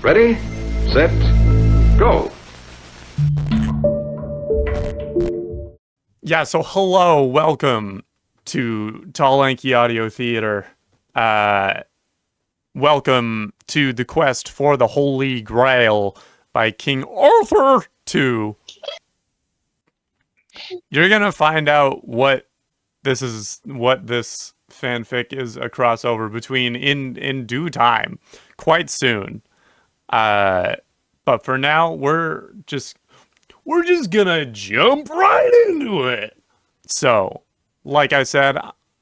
Ready, set, go. Yeah, so hello, welcome to Tall Lanky Audio Theater. Welcome to the quest for the Holy Grail by King Arthur II. You're gonna find out what this fanfic is a crossover between in due time, quite soon. But for now, we're just gonna jump right into it. So, like I said,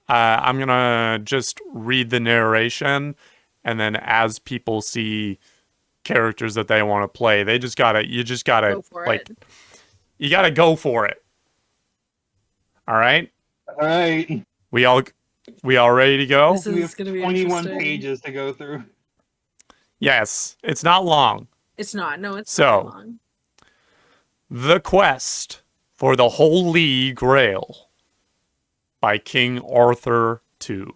I'm gonna just read the narration, and then as people see characters that they want to play, you just gotta you gotta go for it. All right. All right. We all ready to go? We have 21 pages to go through. Yes, it's not long. It's not. No, it's So, not long. The Quest for the Holy Grail by King Arthur II.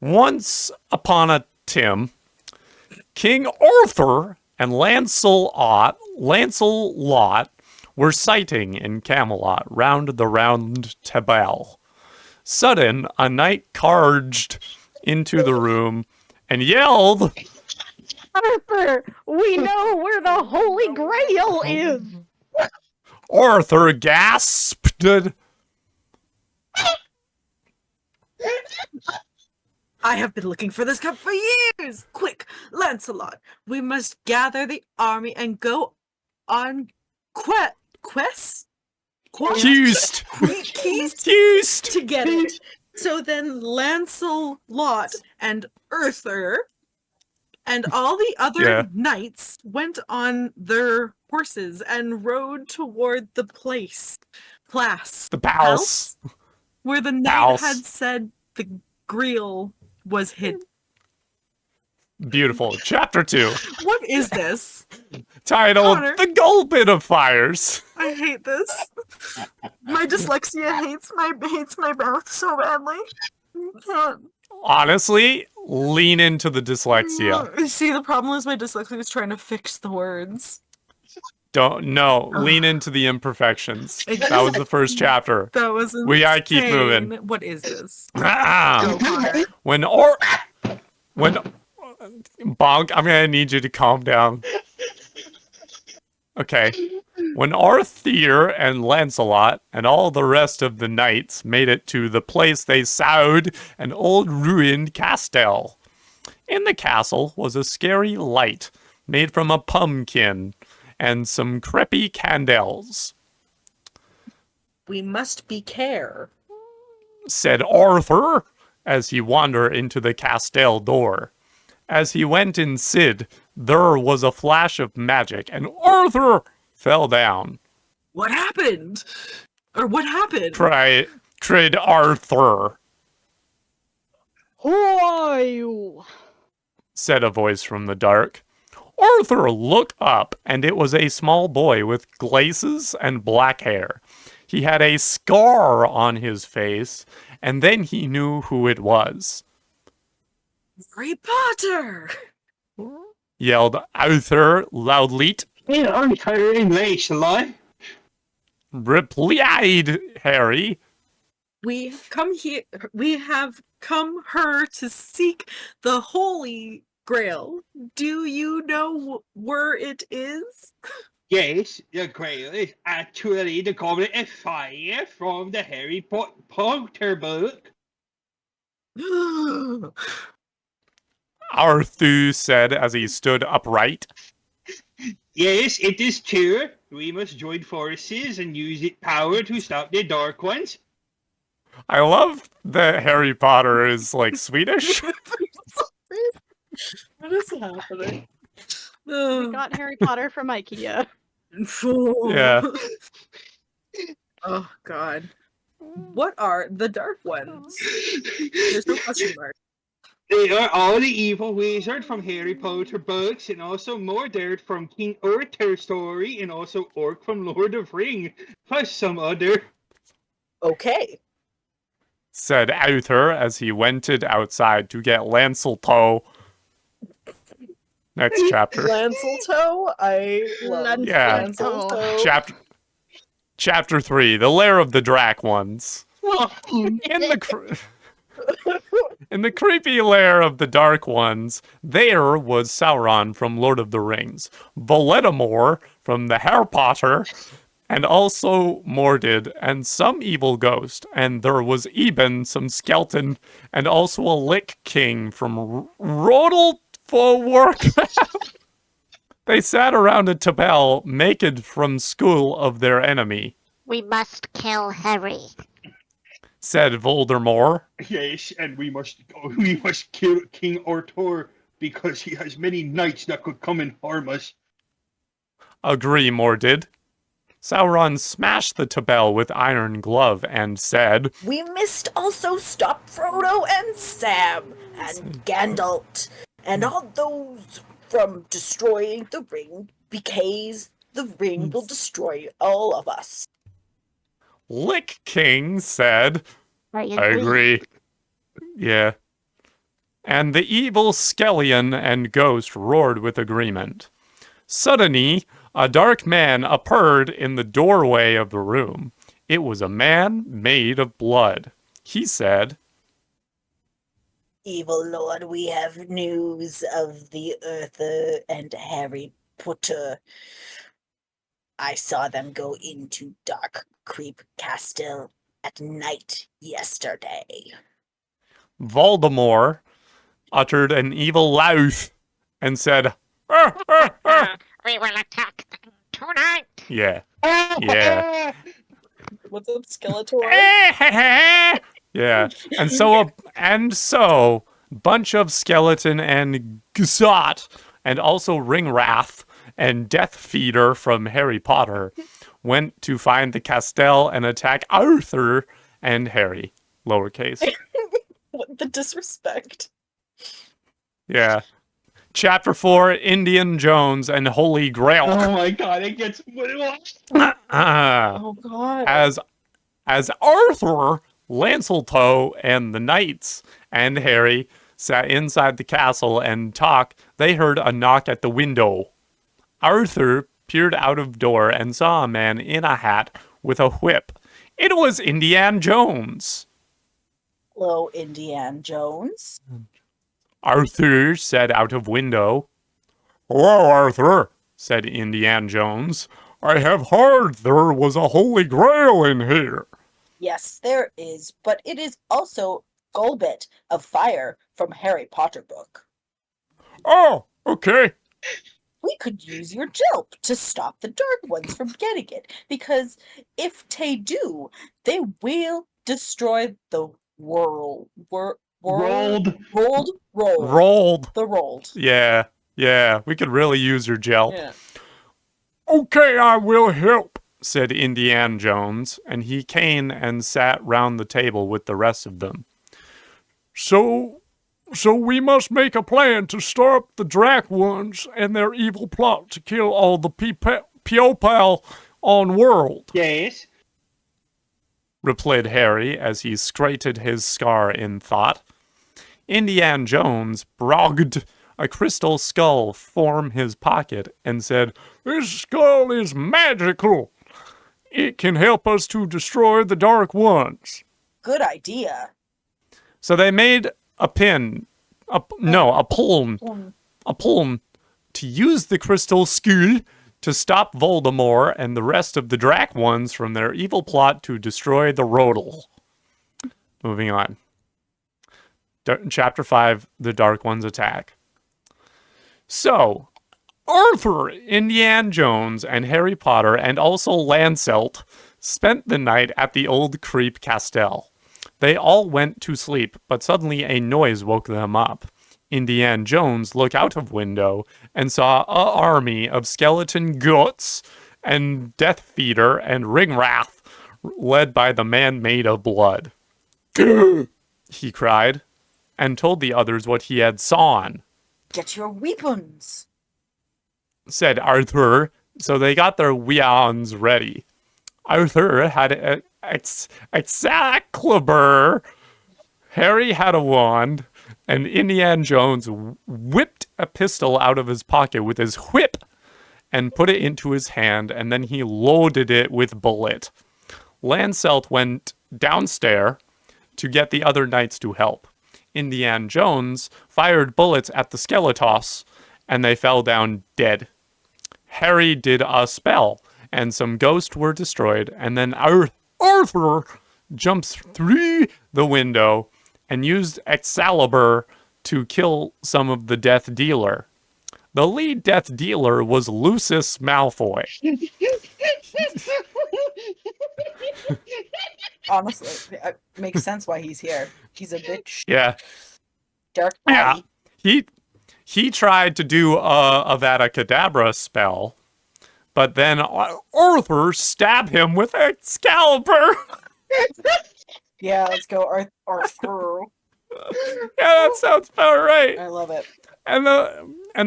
Once upon a time, King Arthur and Lancelot were sighting in Camelot round the round table. Sudden, a knight charged into the room and yelled, Arthur, we know where the Holy Grail is. Arthur gasped. I have been looking for this cup for years. Quick, Lancelot, we must gather the army and go on quest Quest to get it. So then Lancelot and Arthur and all the other knights went on their horses and rode toward the place where the knight had said the Grail was hid. Beautiful. Chapter 2. What is this? Titled Connor. The Gulpin of Fires. I hate this. My dyslexia hates my mouth so badly. I can't. Honestly, lean into the dyslexia. See, the problem is my dyslexia is trying to fix the words. Lean into the imperfections. That was the first chapter. That was insane. We gotta keep moving. What is this? Ah. Go, Connor. When Bonk, I'm gonna need you to calm down. Okay. When Arthur and Lancelot and all the rest of the knights made it to the place, they sought an old ruined castle. In the castle was a scary light made from a pumpkin and some creepy candles. We must be care. Said Arthur as he wandered into the castle door. As he went inside, there was a flash of magic, and Arthur fell down. What happened? Or what happened? Cried Arthur, Who are you? said a voice from the dark. Arthur looked up, and it was a small boy with glasses and black hair. He had a scar on his face, and then he knew who it was. Harry Potter! Yelled Arthur loudly. Hey, Arthur in Lancelot. Replied Harry. We have come here to seek the Holy Grail. Do you know where it is? Yes, the Grail is actually the Goblet of Fire from the Harry Potter book. Arthur said as he stood upright. Yes, it is true. We must join forces and use its power to stop the Dark Ones. I love that Harry Potter is like Swedish. What is happening? We got Harry Potter from IKEA. Yeah. Oh, God. What are the Dark Ones? There's no question mark. They are all the evil wizard from Harry Potter books, and also Mordred from King Arthur's story, and also Orc from Lord of Ring, plus some other. Okay. said Arthur as he wented outside to get Lanceltoe. Next chapter. Lanceltoe? I love Yeah. Lanceltoe. Chapter 3, The Lair of the Drac Ones. In the creepy lair of the Dark Ones, there was Sauron from Lord of the Rings, Voldemort from the Harry Potter, and also Mordred, and some evil ghost, and there was even some skeleton, and also a Lich King from Rodel for Warcraft. They sat around a table, naked from school of their enemy. We must kill Harry, said Voldemort. Yes, and we must kill King Arthur because he has many knights that could come and harm us. Agree, Mordred. Sauron smashed the tabel with iron glove and said, We must also stop Frodo and Sam and Gandalf and all those from destroying the ring because the ring will destroy all of us. Lich King said, I agree. Yeah. And the evil Skellion and Ghost roared with agreement. Suddenly, a dark man appeared in the doorway of the room. It was a man made of blood. He said, Evil Lord, we have news of the Arthur and Harry Potter. I saw them go into Dark Creep Castle at night yesterday. Voldemort uttered an evil laugh and said, We will attack them tonight. Yeah. Yeah. What's up, Skeletor? Yeah. And so, bunch of skeleton and Gusot, and also Ringwrath and Death Feeder from Harry Potter went to find the Castell and attack Arthur and Harry. Lowercase. What the disrespect. Yeah. Chapter 4, Indiana Jones and Holy Grail. Oh my god, it gets... Oh god. As Arthur, Lanceltoe, and the knights and Harry sat inside the castle and talked, they heard a knock at the window. Arthur peered out of door and saw a man in a hat with a whip. It was Indiana Jones. Hello, Indiana Jones. Arthur said out of window. Hello, Arthur, said Indiana Jones. I have heard there was a Holy Grail in here. Yes, there is, but it is also Golbet of Fire from Harry Potter book. Oh, okay. We could use your jelp to stop the Dark Ones from getting it, because if they do, they will destroy the world. Rolled. The rolled. Yeah. We could really use your gel. Yeah. Okay, I will help, said Indiana Jones, and he came and sat round the table with the rest of them. So we must make a plan to stop the Drac Ones and their evil plot to kill all the people on world. Yes. Replied Harry as he scrated his scar in thought. Indiana Jones brogged a crystal skull from his pocket and said, This skull is magical. It can help us to destroy the Dark Ones. Good idea. So they made a palm to use the crystal skull to stop Voldemort and the rest of the Drac Ones from their evil plot to destroy the Rodel. Moving on. Chapter 5, The Dark Ones Attack. So, Arthur, Indiana Jones, and Harry Potter, and also Lancelot, spent the night at the old Creep Castell. They all went to sleep, but suddenly a noise woke them up. Indiana Jones looked out of window and saw an army of skeleton goats and Death Feeder and Ringwrath, led by the man made of blood. He cried, and told the others what he had sawn. Get your weapons, said Arthur, so they got their weapons ready. Arthur had Excalibur Harry had a wand, and Indiana Jones whipped a pistol out of his pocket with his whip and put it into his hand, and then he loaded it with bullet. Lancelot went downstairs to get the other knights to help. Indiana Jones fired bullets at the Skeletos, and they fell down dead. Harry did a spell, and some ghosts were destroyed, and then Arthur jumps through the window and used Excalibur to kill some of the Death Dealer. The lead Death Dealer was Lucius Malfoy. Honestly, it makes sense why he's here. He's a bitch. Yeah. Dark Yeah. body. He tried to do a Avada Kedavra spell, but then Arthur stabbed him with Excalibur. Yeah, let's go Arthur. Yeah, that sounds about right. I love it. And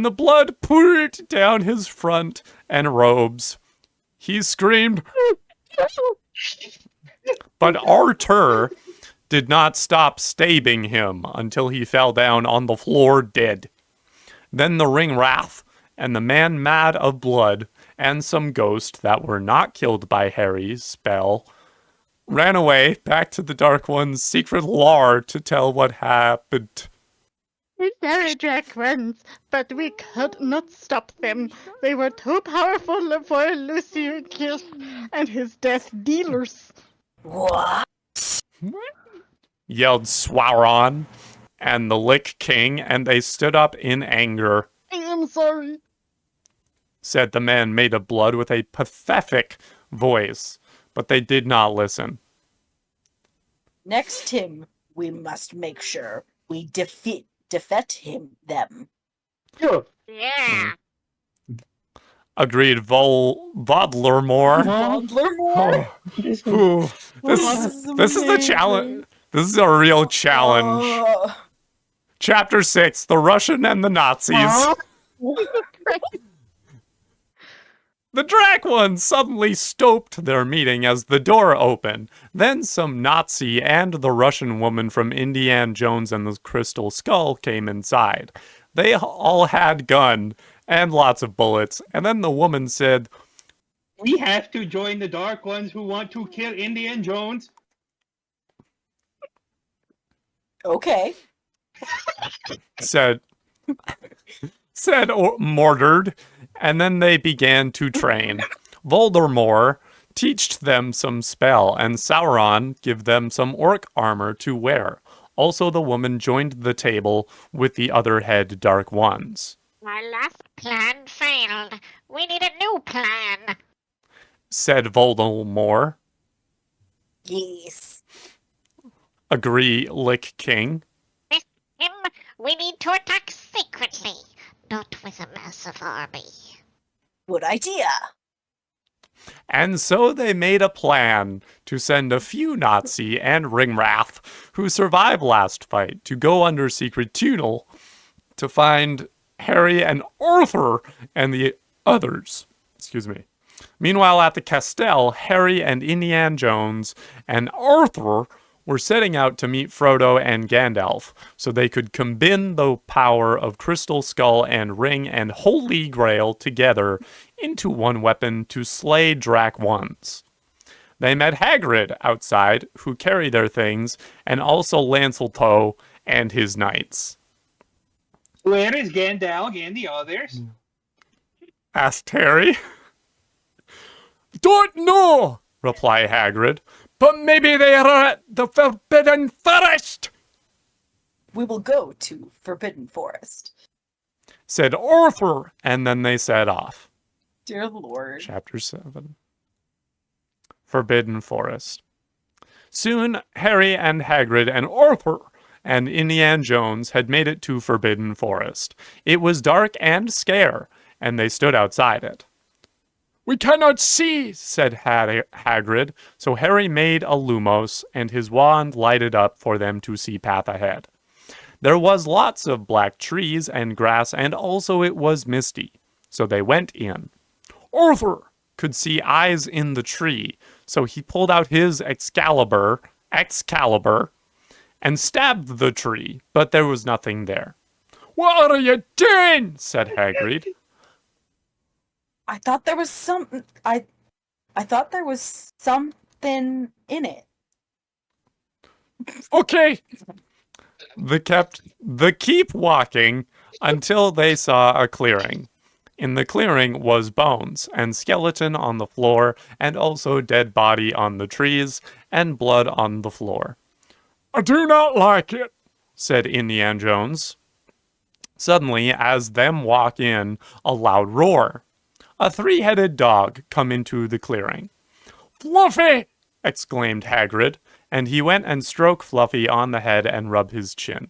the blood poured down his front and robes. He screamed, but Arthur did not stop stabbing him until he fell down on the floor dead. Then the ring wrath, and the man mad of blood, and some ghosts that were not killed by Harry's spell, ran away back to the Dark One's secret lair to tell what happened. We very drag ones, but we could not stop them. They were too powerful for Lucius and his Death Dealers. What? Yelled Sauron and the Lich King, and they stood up in anger. I am sorry. Said the man made of blood with a pathetic voice, but they did not listen. Next, Tim, we must make sure we defeat them. Yeah. Agreed Voldemort. Voldemort. Ooh, this is a challenge. This is a real challenge. Chapter 6, The Russian and the Nazis. The Drac Ones suddenly stopped their meeting as the door opened. Then some Nazi and the Russian woman from Indiana Jones and the Crystal Skull came inside. They all had gun and lots of bullets, and then the woman said, We have to join the Dark Ones who want to kill Indiana Jones. Okay. said Mordred, and then they began to train. Voldemort teached them some spell, and Sauron give them some orc armor to wear. Also, the woman joined the table with the other head Dark Ones. Our last plan failed. We need a new plan. Said Voldemort. Yes. Agree, Lich King. Him, we need to attack secretly, not with a massive army. Good idea. And so they made a plan to send a few Nazi and Ringwrath who survived last fight to go under secret tunnel to find Harry and Arthur and the others. Excuse me. Meanwhile, at the Castell, Harry and Indiana Jones and Arthur were setting out to meet Frodo and Gandalf so they could combine the power of Crystal Skull and Ring and Holy Grail together into one weapon to slay Drac Ones. They met Hagrid outside, who carried their things, and also Lancelot and his knights. Where is Gandalf and the others? Asked Harry. Don't know, replied Hagrid, but maybe they are at the Forbidden Forest. We will go to Forbidden Forest. Said Arthur, and then they set off. Dear Lord. Chapter 7. Forbidden Forest. Soon, Harry and Hagrid and Arthur and Indiana Jones had made it to Forbidden Forest. It was dark and scare, and they stood outside it. We cannot see, said Hagrid, so Harry made a lumos, and his wand lighted up for them to see path ahead. There was lots of black trees and grass, and also it was misty, so they went in. Arthur could see eyes in the tree, so he pulled out his Excalibur, and stabbed the tree, but there was nothing there. "What are you doing?" said Hagrid. I thought there was I thought there was something in it. Okay. They keep walking until they saw a clearing. In the clearing was bones and skeleton on the floor, and also dead body on the trees and blood on the floor. "I do not like it," said Indiana Jones. Suddenly, as them walk in, a loud roar. A three-headed dog come into the clearing. "Fluffy!" exclaimed Hagrid, and he went and stroked Fluffy on the head and rubbed his chin.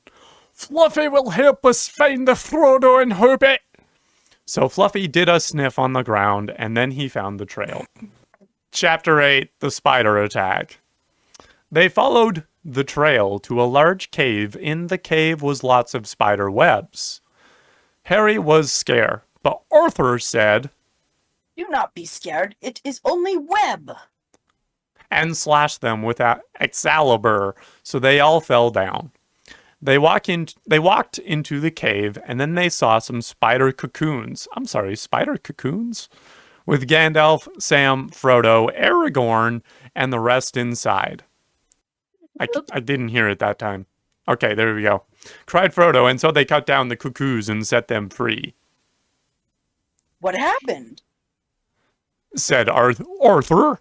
"Fluffy will help us find the Frodo and Hobbit." So Fluffy did a sniff on the ground, and then he found the trail. Chapter 8, The Spider Attack. They followed the trail to a large cave. In the cave was lots of spider webs. Harry was scared, but Arthur said, "Do not be scared. It is only web." and slashed them with Excalibur, so they all fell down. They walked into the cave, and then they saw some spider cocoons. Spider cocoons? With Gandalf, Sam, Frodo, Aragorn, and the rest inside. I didn't hear it that time. Okay, there we go. Cried Frodo, and so they cut down the cuckoos and set them free. What happened? Said Arthur.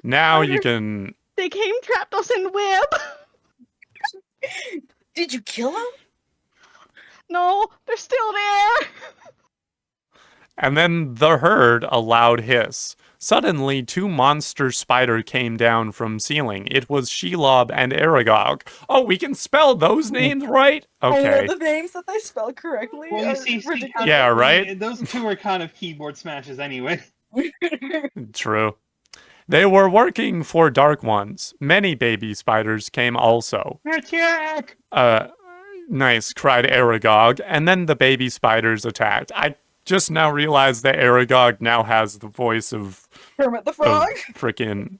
Now you can... They came, trapped us in web. Did you kill him? No, they're still there. And then the heard a loud hiss. Suddenly, two monster spider came down from ceiling. It was Shelob and Aragog. Oh, we can spell those names right? Okay. The names that they spell correctly. Well, you are see, ridiculous. Yeah, right? Those two are kind of keyboard smashes anyway. True. They were working for Dark Ones. Many baby spiders came also. Attack! Nice, cried Aragog, and then the baby spiders attacked. I just now realized that Aragog now has the voice of... Kermit the Frog? Frickin'...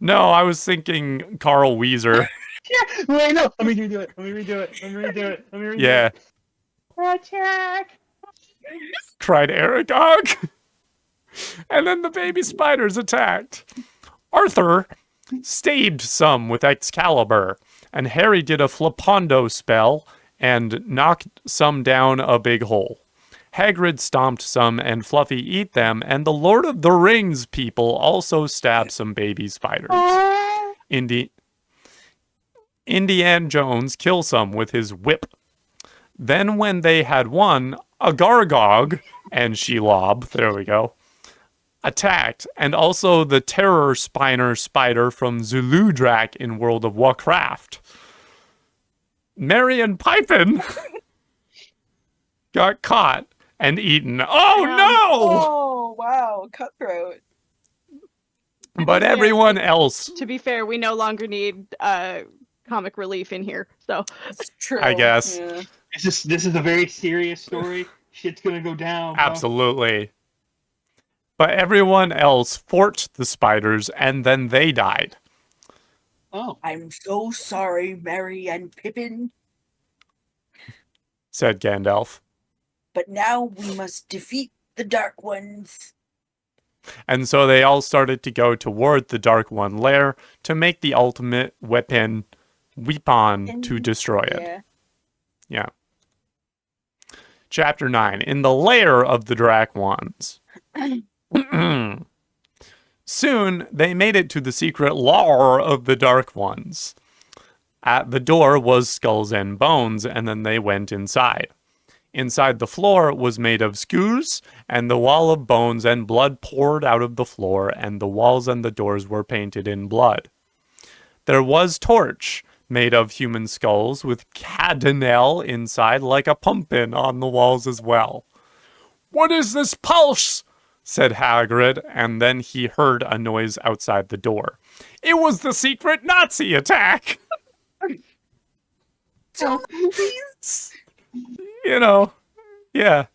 No, I was thinking Carl Weezer. Yeah, wait, no, let me redo it. Yeah. Attack! Cried Aragog. And then the baby spiders attacked. Arthur stabbed some with Excalibur, and Harry did a flippando spell and knocked some down a big hole. Hagrid stomped some and Fluffy eat them, and the Lord of the Rings people also stabbed some baby spiders. Indiana Jones killed some with his whip. Then when they had won, Agargog and Shelob, there we go, attacked, and also the Terror Spiner spider from Zuludrak in World of Warcraft. Merry and Pippin got caught and eaten. Oh no! Oh, wow. Cutthroat. But everyone else... To be fair, we no longer need comic relief in here, so... It's true. I guess. Yeah. This is a very serious story. Shit's gonna go down. Bro. Absolutely. But everyone else fought the spiders, and then they died. Oh. I'm so sorry, Merry and Pippin. Said Gandalf. But now we must defeat the Dark Ones. And so they all started to go toward the Dark One lair to make the ultimate weapon to destroy it. Yeah. Chapter 9. In the lair of the Dark Ones. Soon, they made it to the secret lair of the Dark Ones. At the door was skulls and bones, and then they went inside. Inside the floor was made of skewers, and the wall of bones and blood poured out of the floor, and the walls and the doors were painted in blood. There was torch, made of human skulls, with cadenelle inside like a pumpkin on the walls as well. "What is this pulse?" said Hagrid, and then he heard a noise outside the door. It was the secret Nazi attack! You know, yeah.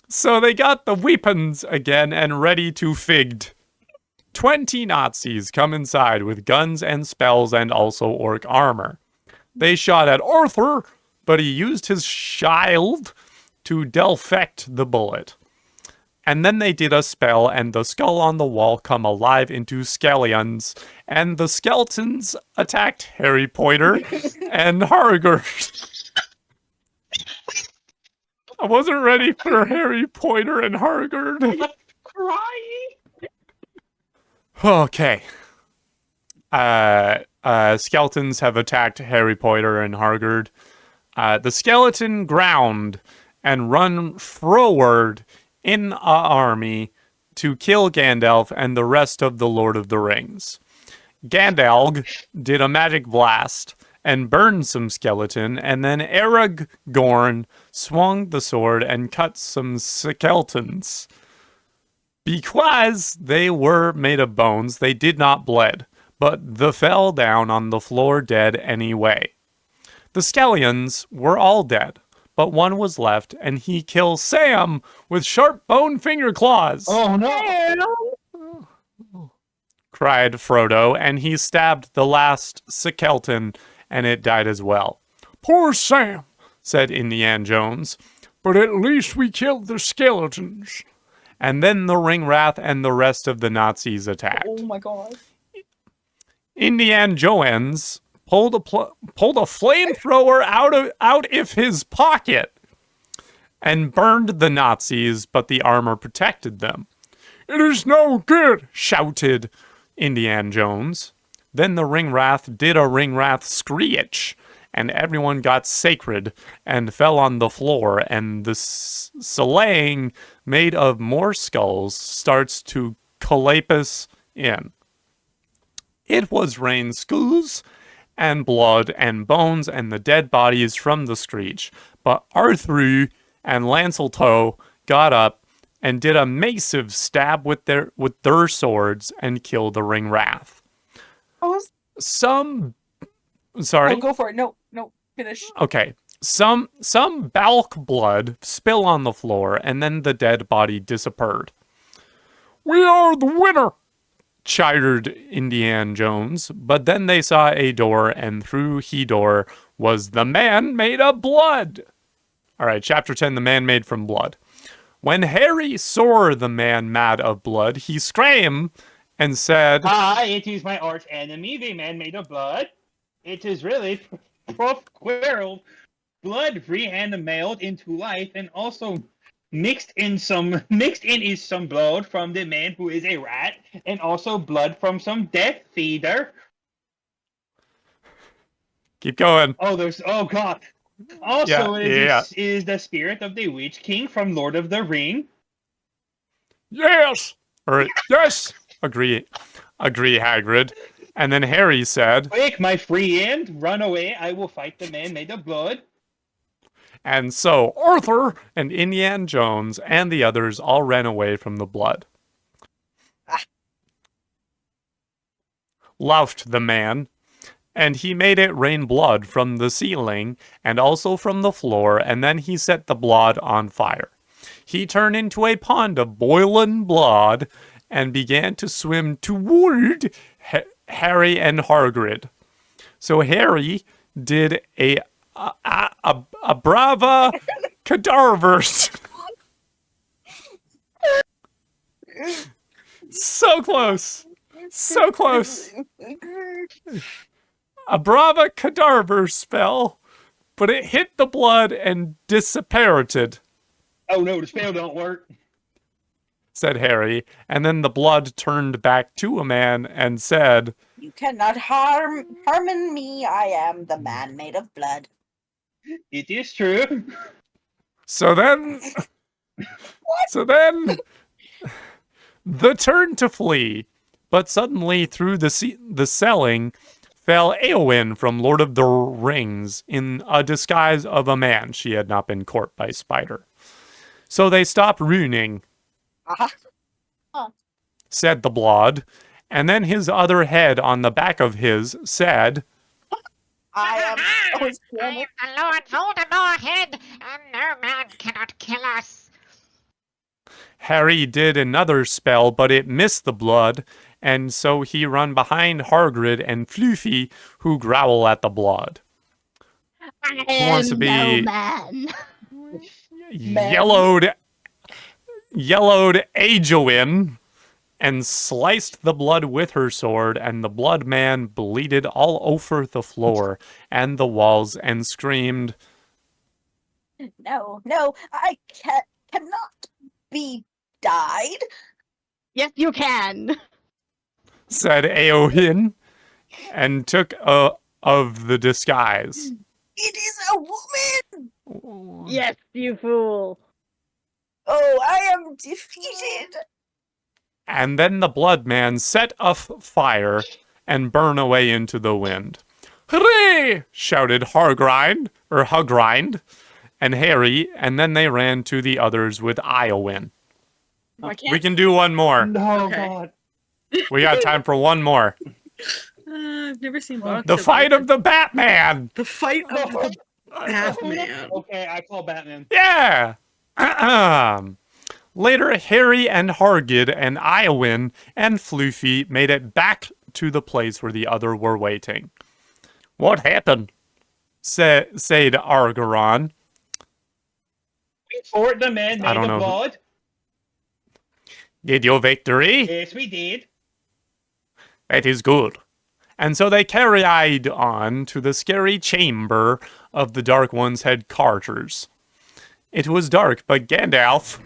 So they got the weapons again and ready to figged. 20 Nazis come inside with guns and spells and also orc armor. They shot at Arthur, but he used his shield to deflect the bullet. And then they did a spell, and the skull on the wall come alive into skeletons, and the skeletons attacked Harry Potter and Hargard. I wasn't ready for Harry Potter and Hargard. Crying. Okay. Skeletons have attacked Harry Potter and Hargard. The skeleton ground and run forward in an army to kill Gandalf and the rest of the Lord of the Rings. Gandalf did a magic blast and burned some skeleton, and then Aragorn swung the sword and cut some skeletons. Because they were made of bones, they did not bleed, but they fell down on the floor dead anyway. The skeletons were all dead, but one was left, and he killed Sam with sharp bone finger claws. Oh no! Cried Frodo, and he stabbed the last skeleton, and it died as well. Poor Sam, said Indiana Jones. but at least we killed the skeletons. And then the Ringwrath and the rest of the Nazis attacked. Oh my god. Indiana Jones pulled a flamethrower out of his pocket and burned the Nazis, but the armor protected them. It is no good, shouted Indiana Jones. Then the Ringwrath did a Ringwrath screech, and everyone got sacred and fell on the floor, and the slaying made of more skulls starts to collapse in. It was rain skulls and blood and bones and the dead bodies from the screech, but Arthur and Lancelot got up and did a massive stab with their swords and killed the Ringwrath. Sorry. No, go for it. No, finish. Okay. Some bulk blood spill on the floor, and then the dead body disappeared. We are the winner, chided Indiana Jones, but then they saw a door, and through he door was the man made of blood. All right, chapter 10, the man made from blood. When Harry saw the man made of blood, he screamed and said, it is my arch enemy, the man made of blood. It is really Prof. Quirrell, blood reanimated into life, and also mixed in is some blood from the man who is a rat, and also blood from some Death Feeder. Keep going. Oh god. Also, is the spirit of the Witch King from Lord of the Ring. Yes. Yes. Agree, Hagrid. And then Harry said, Quick, my friend, run away. I will fight the man made of blood. And so Arthur and Indiana Jones and the others all ran away from the blood. Laughed the man, and he made it rain blood from the ceiling and also from the floor, and then he set the blood on fire. He turned into a pond of boiling blood and began to swim toward Harry and Hagrid. So Harry did a brava cadavers. So close. So close. A brava cadaver spell, but it hit the blood and dissipated. Oh no, the spell don't work, said Harry, and then the blood turned back to a man and said, You cannot harm me. I am the man made of blood. It is true. So then the turn to flee, but suddenly through the celling fell Eowyn from Lord of the Rings in a disguise of a man. She had not been caught by spider. So they stopped ruining, said the blood, and then his other head on the back of his said, I am the Lord Voldemort head, and no man cannot kill us. Harry did another spell, but it missed the blood, and so he run behind Hagrid and Fluffy, who growl at the blood. I wants to am be- no man. yellowed Ajoin and sliced the blood with her sword, and the blood man bleeded all over the floor and the walls and screamed, No, I cannot be died. Yes, you can. said Eowyn, and took of the disguise. It is a woman. Yes, you fool. Oh, I am defeated. And then the blood man set a fire and burned away into the wind. Hooray! Shouted Hugrind, and Harry, and then they ran to the others with Eowyn. We can do one more. No, Okay. God. We got time for one more. I've never seen boxing. The fight of the Batman! The fight of the Batman. Okay, I call Batman. Yeah! Later, Harry and Hargid and Eowyn and Floofy made it back to the place where the other were waiting. What happened? Said Argaron. We fought the man I made don't of know. blood. Did your victory? Yes, we did. That is good. And so they carried on to the scary chamber of the Dark One's headquarters. It was dark, but Gandalf,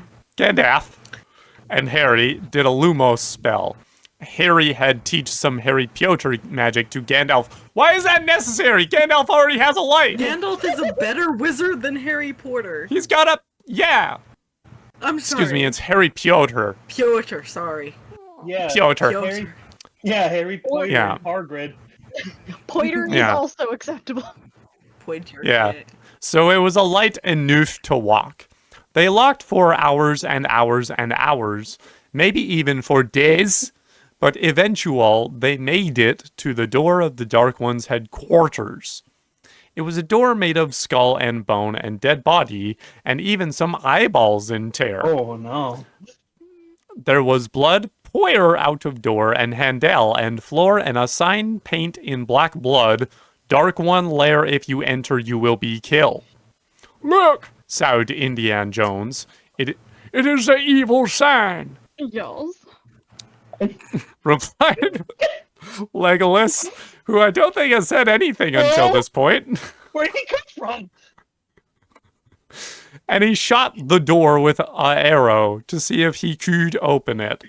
and Harry did a Lumos spell. Harry had teach some Harry Piotr magic to Gandalf. Why is that necessary? Gandalf already has a light. Gandalf is a better wizard than Harry Potter. He's got a... Yeah. I'm sorry. Excuse me, it's Harry Piotr. Piotr, sorry. Yeah. Piotr. Harry, Harry Potter Yeah. and Hargrid. Poiter is Yeah. also acceptable. Pointer. Yeah. So it was a light enough to walk. They walked for hours and hours and hours, maybe even for days, but eventual they made it to the door of the Dark One's headquarters. It was a door made of skull and bone and dead body, and even some eyeballs in tear. Oh, no. There was blood pour out of door and handle and floor and a sign paint in black blood. Dark One lair, if you enter, you will be killed. Look, Soughed Indiana Jones. it is the evil sign. Yes. Replied Legolas, who I don't think has said anything until this point. Where'd he come from? And he shot the door with an arrow to see if he could open it.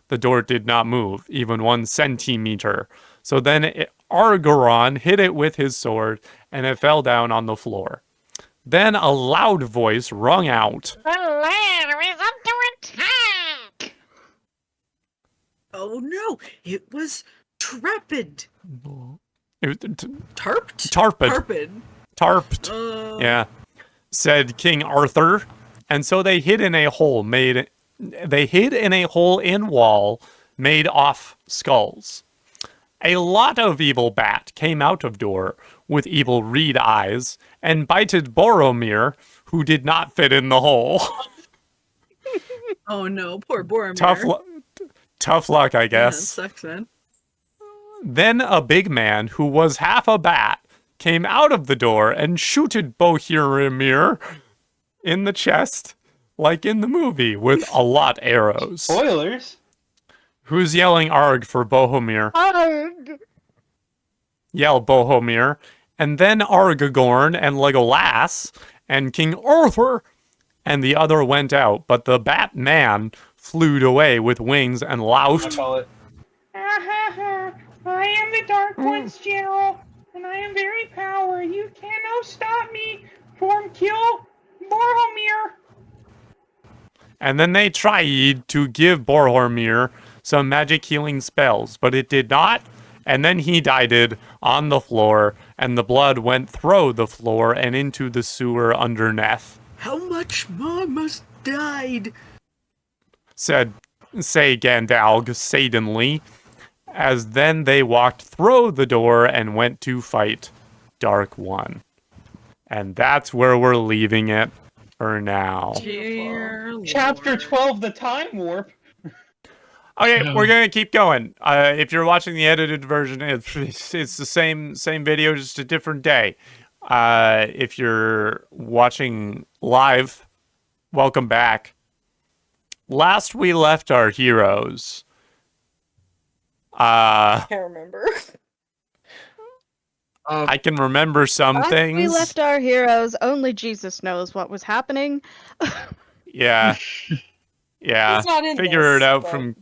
The door did not move, even 1 centimeter. So then Argaron hit it with his sword, and it fell down on the floor. Then a loud voice rung out. The lair is under attack! Oh no, it was Trepid. It was Tarped? Tarped. Tarped. Yeah, said King Arthur. And so they hid in a hole in wall made off skulls. A lot of evil bat came out of door with evil reed eyes and bited Boromir, who did not fit in the hole. Oh no, poor Boromir. Tough luck, I Yeah, guess. sucks, man. Then a big man who was half a bat came out of the door and shooted Boromir in the chest, like in the movie, with a lot arrows. Spoilers. Who's yelling arg for Boromir? Arg! Yell Boromir. And then Aragorn and Legolas and King Arthur and the other went out, but the Batman flew away with wings and I laughed. call it. I am the Dark One's general, and I am very power. You cannot stop me from kill Boromir. And then they tried to give Boromir some magic healing spells, but it did not. And then he died on the floor, and the blood went through the floor and into the sewer underneath. How much more must died? Say Gandalf suddenly, as then they walked through the door and went to fight Dark One. And that's where we're leaving it for now. Dear Chapter Lord. 12, the Time Warp. Okay, we're gonna keep going. If you're watching the edited version, it's the same video, just a different day. If you're watching live, welcome back. Last we left our heroes. Can't remember. I can remember some Last things. we left our heroes, only Jesus knows what was happening. Yeah. Yeah. He's not in Figure this, it out but- from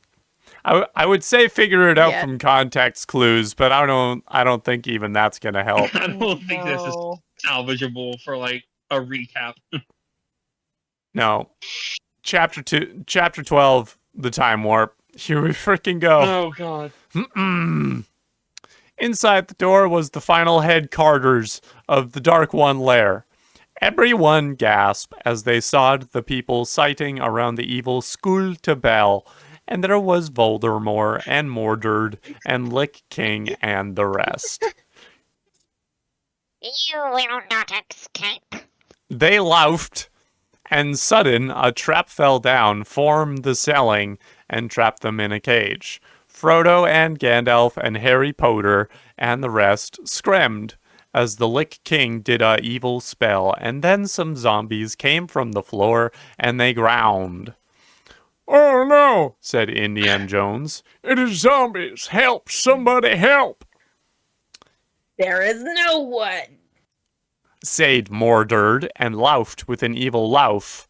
I would say figure it out Yeah. from context clues, but I don't think even that's gonna help. I don't think this is No. salvageable for like a recap. No. Chapter 12, the time warp. Here we freaking go. Oh god. Mm-mm. Inside the door was the final headquarters of the Dark One lair. Everyone gasped as they saw the people sighting around the evil Skull to Bell, and there was Voldemort and Mordred and Lick King and the rest. You will not escape. They laughed, and sudden a trap fell down, formed the ceiling, and trapped them in a cage. Frodo and Gandalf and Harry Potter and the rest screamed as the Lick King did a evil spell, and then some zombies came from the floor and they ground. Oh no! Said Indiana Jones. It is zombies! Help! Somebody help! There is no one. Said Mordred and laughed with an evil laugh.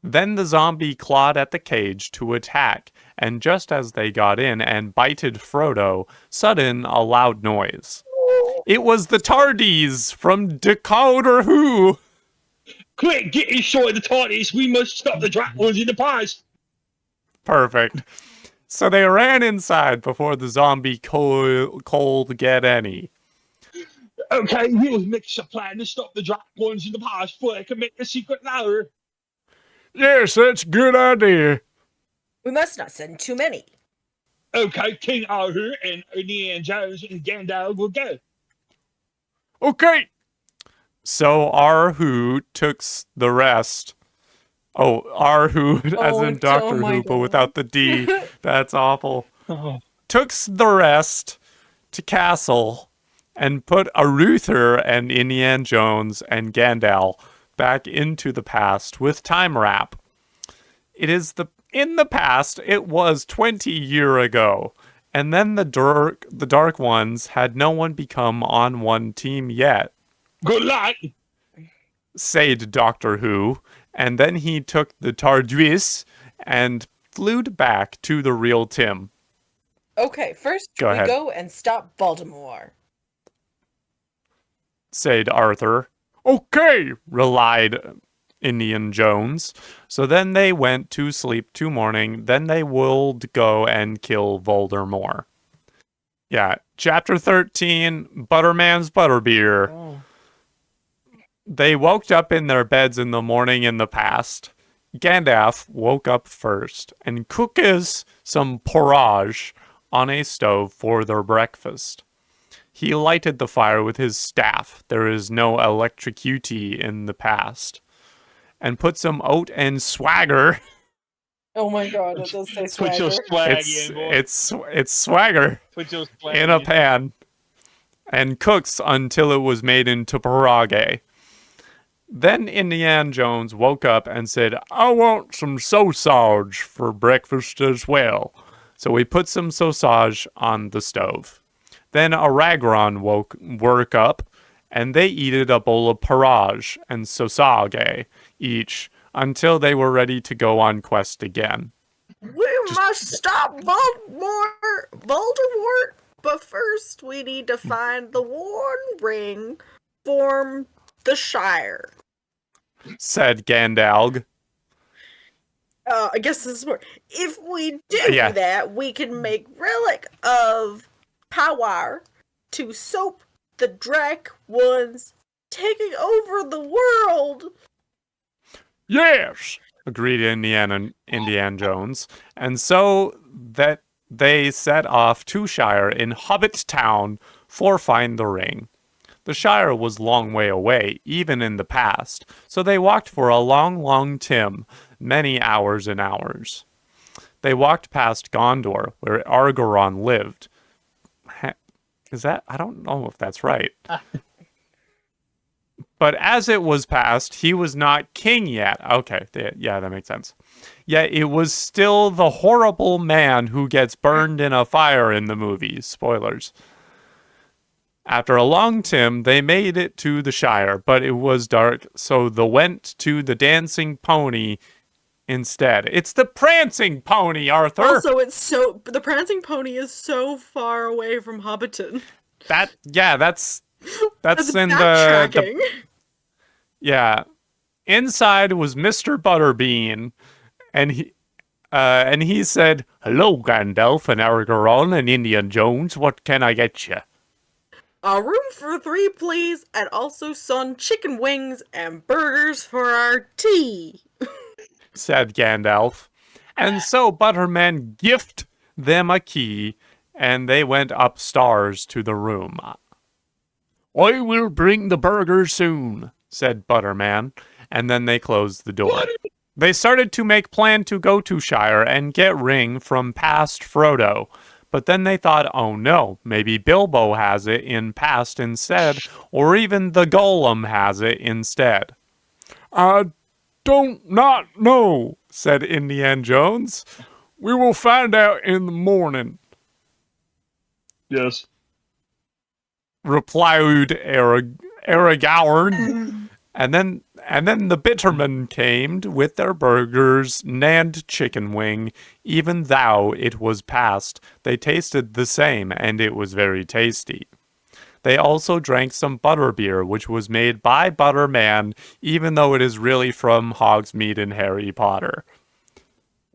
Then the zombie clawed at the cage to attack, and just as they got in and bited Frodo, sudden a loud noise. It was the Tardies from Decoder Who. Quick, get inside the TARDIS. We must stop the Drac ones in the past. Perfect. So they ran inside before the zombie cold get any. Okay, we'll make a plan to stop the Drac ones in the past before they can make the secret ladder. Yes, that's a good idea. We must not send too many. Okay, King Arthur and Indiana Jones and Gandalf will go. Okay. So Arhu took the rest. Oh, Arhu, as in Doctor my Who, but God. without the D. That's awful. Oh. Took the rest to castle and put Aruther and Indiana Jones and Gandalf back into the past with time wrap. In the past, it was 20 years ago, and then the Dark Ones had no one become on one team yet. Good luck. Said Doctor Who, and then he took the Tarduis and flew back to the real Tim. Okay, first Go we ahead. go and stop Voldemort. Said Arthur. Okay. Relied Indiana Jones. So then they went to sleep till morning. Then they would go and kill Voldemort. Yeah, chapter 13, Butterman's Butterbeer. Oh. They woke up in their beds in the morning in the past. Gandalf woke up first and cooked us some porridge on a stove for their breakfast. He lighted the fire with his staff. There is no electricity in the past. And put some oat and swagger. Oh my god, it does say Put your swagger. swag in, boy. It's swagger Put your swag in a pan. And cooks until it was made into porridge. Then Indiana Jones woke up and said, I want some sausage for breakfast as well. So we put some sausage on the stove. Then Aragorn woke up, and they eated a bowl of porridge and sausage each until they were ready to go on quest again. We must stop Voldemort, but first we need to find the One Ring from the Shire. Said Gandalf. I guess this is more. If we do Yeah. that, we can make relic of power to soap the Drac ones taking over the world. Yes. Agreed Indiana Jones. And so that they set off to Shire in Hobbit Town for find the ring. The Shire was long way away, even in the past, so they walked for a long, long time, many hours and hours. They walked past Gondor, where Aragorn lived. Is that? I don't know if that's right. But as it was passed, he was not king yet. Okay, yeah, that makes sense. Yet it was still the horrible man who gets burned in a fire in the movie. Spoilers. After a long tim, they made it to the Shire, but it was dark, so they went to the dancing pony instead. It's the prancing pony, Arthur! Also, the prancing pony is so far away from Hobbiton. That's in backtracking. Yeah. Inside was Mr. Butterbean, and he said, "Hello, Gandalf and Aragorn and Indiana Jones. What can I get you?" A room for 3, please, and also some chicken wings and burgers for our tea, said Gandalf. And so Butterman gift them a key, and they went upstairs to the room. "I will bring the burgers soon," said Butterman, and then they closed the door. They started to make plan to go to Shire and get Ring from past Frodo. But then they thought, oh no, maybe Bilbo has it in past instead, or even the Golem has it instead. "I don't not know," said Indiana Jones. "We will find out in the morning." Yes. Replied Aragorn. And then the Bittermen came with their burgers and chicken wing. Even though it was past, they tasted the same, and it was very tasty. They also drank some butterbeer, which was made by Butterman, even though it is really from Hogsmeade and Harry Potter.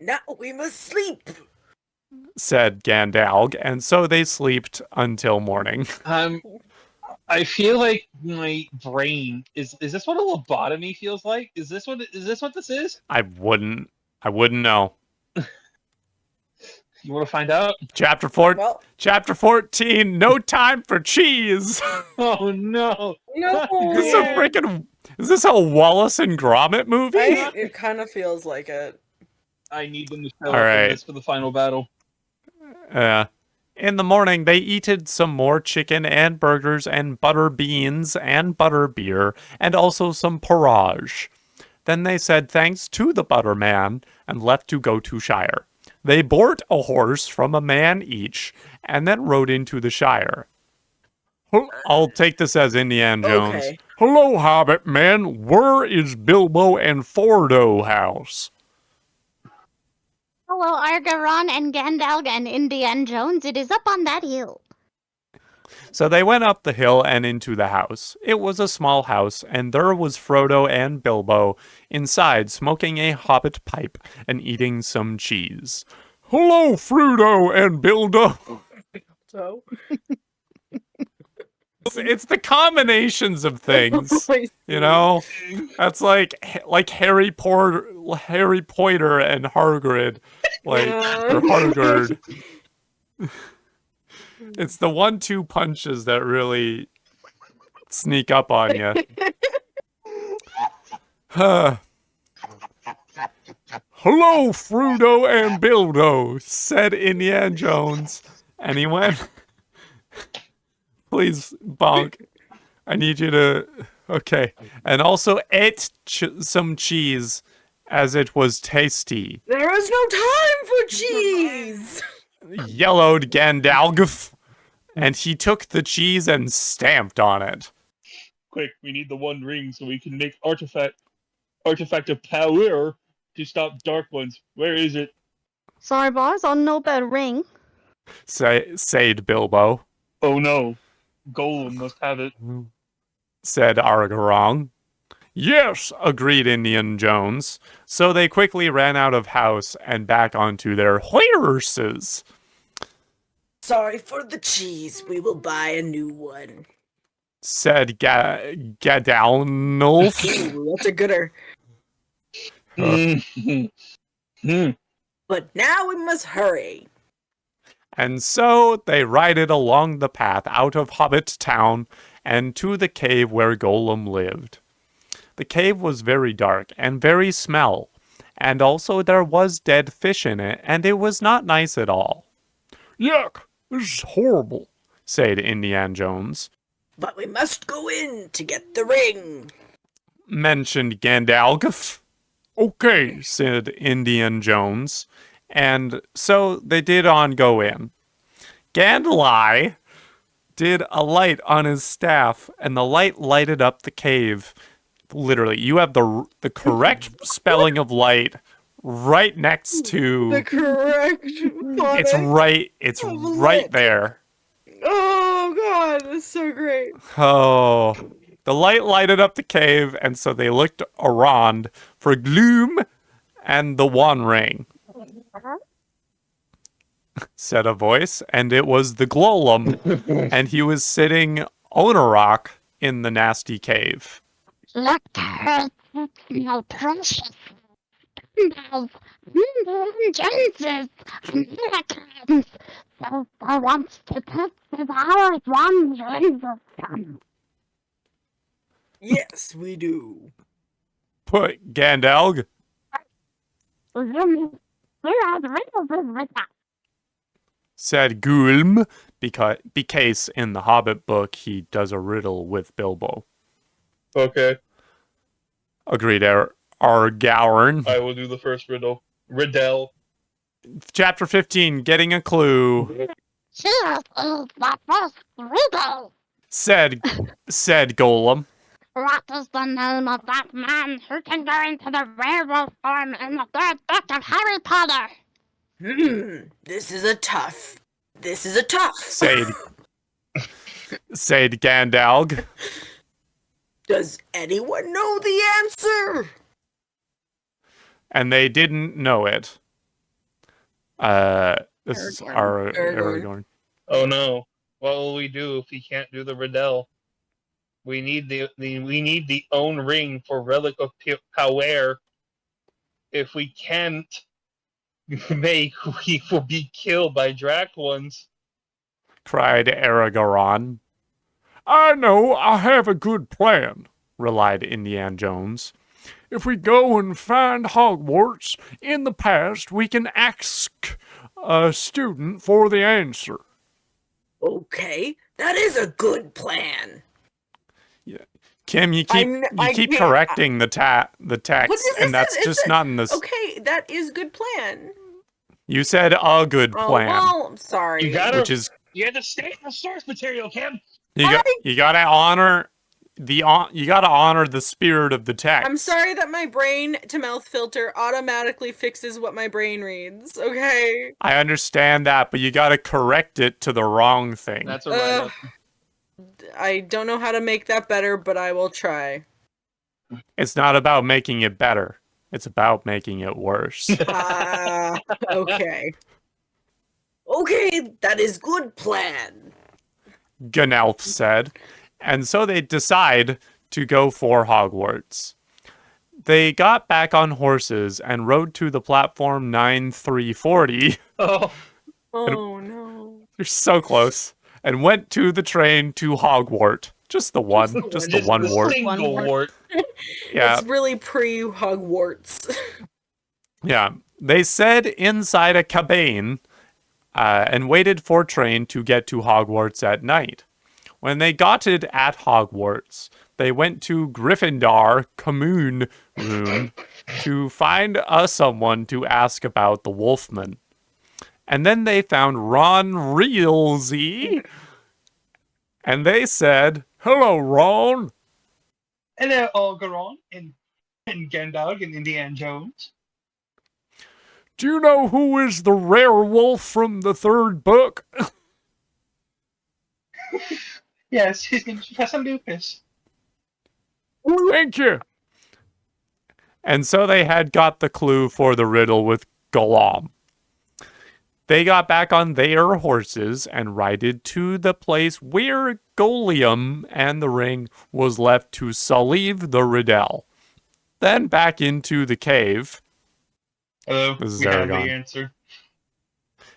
"Now we must sleep," said Gandalf, and so they slept until morning. I feel like my brain is this what a lobotomy feels like? Is this what this is? I wouldn't know. You want to find out? Chapter 14, no time for cheese. Oh no. No. Is this a Wallace and Gromit movie? It kind of feels like it. I need them to show All up right. in this for the final battle. In the morning, they eated some more chicken and burgers and butter beans and butter beer and also some porridge. Then they said thanks to the Butterman and left to go to Shire. They bought a horse from a man each and then rode into the Shire. I'll take this as Indiana Jones. Okay. "Hello, Hobbit man. Where is Bilbo and Frodo house?" Hello, Aragorn and Gandalf and Indiana Jones. It is up on that hill. So they went up the hill and into the house. It was a small house, and there was Frodo and Bilbo inside smoking a hobbit pipe and eating some cheese. "Hello, Frodo and Bilbo." So It's the combinations of things, you know. That's like Harry Potter and Hagrid, or Hagrid. It's the 1-2 punches that really sneak up on you. "Hello, Frodo and Bilbo," said Indiana Jones, and he went. Please, Bonk. I need you to... Okay. And also ate some cheese, as it was tasty. there is no time for cheese. Yellowed Gandalf. And he took the cheese and stamped on it. Quick, we need the One Ring so we can make artifact of power to stop dark ones. Where is it? Sorry, boys, I'll no better ring. Said Bilbo. Oh no. Golem must have it. Said Aragorn. Yes, agreed Indiana Jones. So they quickly ran out of house and back onto their horses. "Sorry for the cheese. We will buy a new one," said Gandalf. Ooh, that's a gooder. "But now we must hurry." And so they rided along the path out of Hobbit Town and to the cave where Golem lived. The cave was very dark and very smell, and also there was dead fish in it, and it was not nice at all. "Yuck, this is horrible," said Indiana Jones. But we must go in to get the ring, mentioned Gandalf. Okay, said Indiana Jones. And so they did on go in. Gandalf did a light on his staff, and the light lighted up the cave. Literally, you have the correct spelling of light right next to The correct it's right there. Oh god, that's so great. Oh, the light lighted up the cave, and so they looked around for Gloom and the One Ring, said a voice, and it was the Golem, and he was sitting on a rock in the nasty cave. Look to her, no precious. No, Joneses, Americans. So wants to test his hours wandering the sun. Yes, we do. Put Gandalf, said Gulm, because in the Hobbit book he does a riddle with Bilbo. Okay, Agreed, Argowern. I will do the first riddle. Riddell. Chapter 15, getting a clue. Here is the first riddle. Said Golem. What is the name of that man who can go into the werewolf form in the third book of Harry Potter? This is a tough. Said Gandalf. Does anyone know the answer? And they didn't know it. This is Aragorn. Oh no. What will we do if he can't do the Riddell? We need the own ring for relic of power. If we can't we will be killed by Drac ones. Cried Aragorn. I know, I have a good plan, Relied Indiana Jones. If we go and find Hogwarts in the past, we can ask a student for the answer. Okay, that is a good plan. Yeah, Kim, you keep correcting the text, and that's just not in this. Okay, that is good plan. You said a good plan. Oh, well, I'm sorry. You gotta stay in the source material, Kim. You gotta honor the spirit of the text. I'm sorry that my brain to mouth filter automatically fixes what my brain reads, okay? I understand that, but you gotta correct it to the wrong thing. That's a write-up. I don't know how to make that better, but I will try. It's not about making it better. It's about making it worse. Okay. Okay, that is good plan. Gandalf said. And so they decide to go for Hogwarts. They got back on horses and rode to the platform 9340. Oh. Oh no. They're so close. And went to the train to Hogwarts. Just the one. Just the one wart. Single wart. Yeah. It's really pre-Hogwarts. Yeah. They said inside a cabane and waited for train to get to Hogwarts at night. When they got it at Hogwarts, they went to Gryffindor commune room to find someone to ask about the Wolfman. And then they found Ron Reelsy, and they said, "Hello, Ron." Hello, Algeron and Gandalf and Indiana Jones. Do you know who is the rare wolf from the third book? Yes, his name's Professor Lucas. Thank you. And so they had got the clue for the riddle with Gollum. They got back on their horses and rided to the place where Gollum and the ring was left to solve the riddle. Then back into the cave. Hello, This is we have the Aragorn. answer.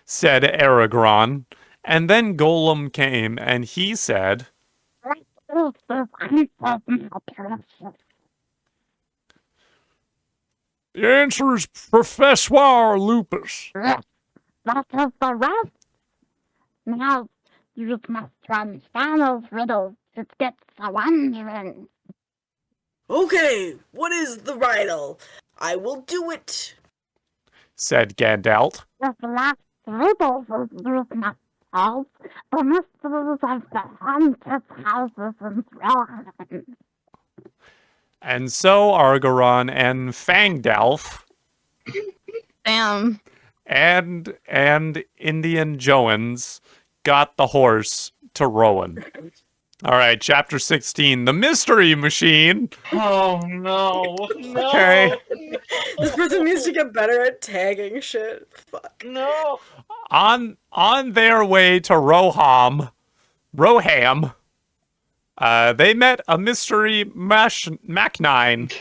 Said Aragorn. And then Gollum came and he said, The answer is Professor Lupus. That is the rest. Now, You must run Stanley's riddles. It gets a wondering. Okay, what is the riddle? I will do it. said Gandalf. The last riddles you must solve. The mysteries of the haunted houses in Rohan. And so Argoron and Fangdalf Damn. and Indian Jones got the horse to Rowan. All right, chapter 16, the mystery machine. Oh no! No! Okay. This person needs to get better at tagging shit. Fuck. No! On their way to Roham, they met a mystery Mach-9,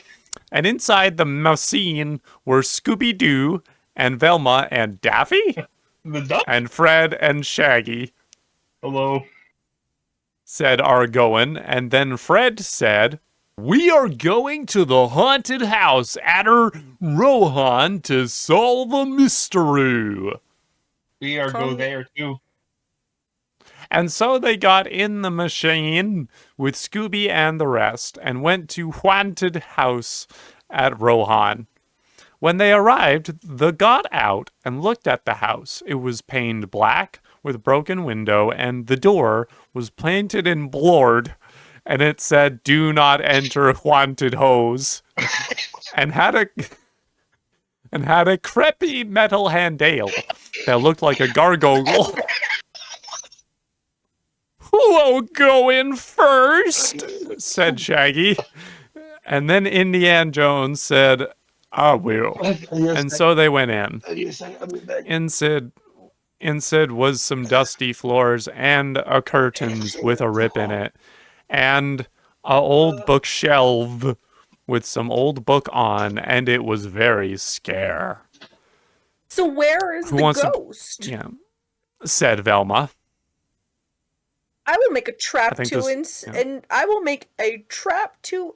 and inside the machine were Scooby-Doo and Velma and Daffy The duck? and Fred and Shaggy, Hello. said Argoan, and then Fred said, "We are going to the haunted house at Rohan to solve a mystery." We are go there too. And so they got in the machine with Scooby and the rest and went to haunted house at Rohan. When they arrived, they got out and looked at the house. It was painted black with broken window, and the door was painted in blood, and it said, "Do not enter haunted hose," and had a creepy metal handle that looked like a gargoyle. "Who will go in first?" said Shaggy. And then Indiana Jones said, "I will." And so they went in. Inside was some dusty floors and a curtains with a rip in it. And a old bookshelf with some old book on, and it was very scare. So where is Who the wants to- ghost? Yeah, said Velma. I will make a trap think to this- yeah. and I will make a trap to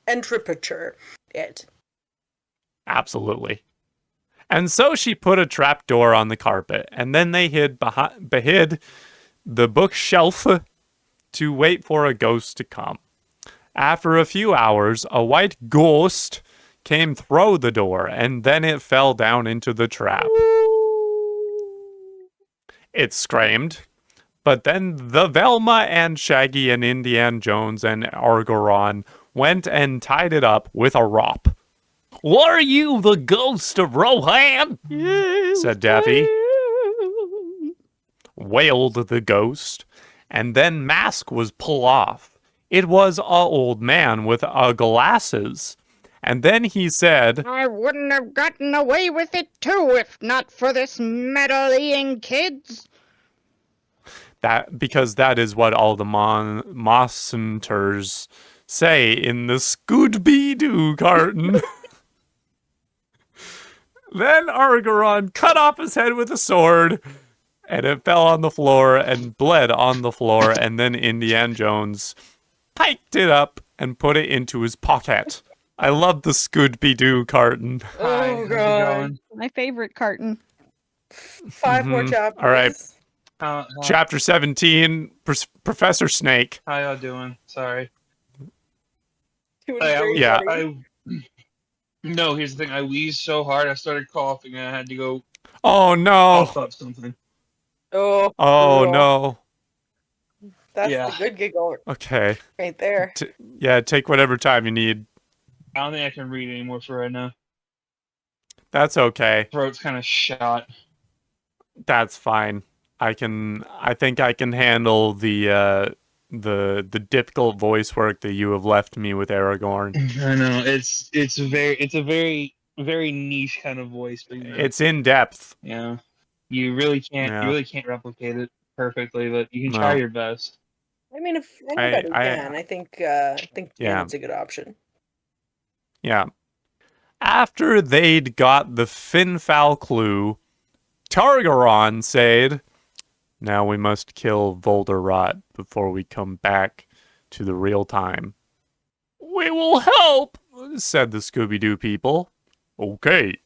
entrapature it. Absolutely. And so she put a trap door on the carpet, and then they hid the bookshelf to wait for a ghost to come. After a few hours, a white ghost came through the door, and then it fell down into the trap. It screamed. But then the Velma and Shaggy and Indiana Jones and Argoron went and tied it up with a rope. "Are you the ghost of Rohan?" said Daffy. Wailed the ghost, and then mask was pulled off. It was a old man with glasses. And then he said, I wouldn't have gotten away with it too if not for this meddling kids. because that is what all the Mossenters say in the Scooby-Doo carton. Then Argoron cut off his head with a sword, and it fell on the floor and bled on the floor, and then Indiana Jones piked it up and put it into his pocket. I love the Scooby-Doo carton. Hi, how's it going? My favorite carton. 5 more chapters. All right. How Chapter 17, Professor Snake. y'all doing? Sorry. Doing Hey, very Yeah. funny. No, here's the thing. I wheezed so hard I started coughing and I had to go Oh, no. cough up something. Oh, Oh, brutal. no. That's Yeah. the good giggle Okay. right there. Yeah, take whatever time you need. I don't think I can read anymore for right now. That's okay. Throat's kind of shot. That's fine. I think I can handle the difficult voice work that you have left me with Aragorn. I know it's a very niche kind of voice, but It's in depth. yeah, you really can't replicate it perfectly, but you can try No. your best. I mean, if anybody I- can, I think Yeah. Janet's a good option. Yeah. After they'd got the Finfowl clue, Targaron said, "Now we must kill Volderot before we come back to the real time." "We will help," said the Scooby-Doo people. "Okay,"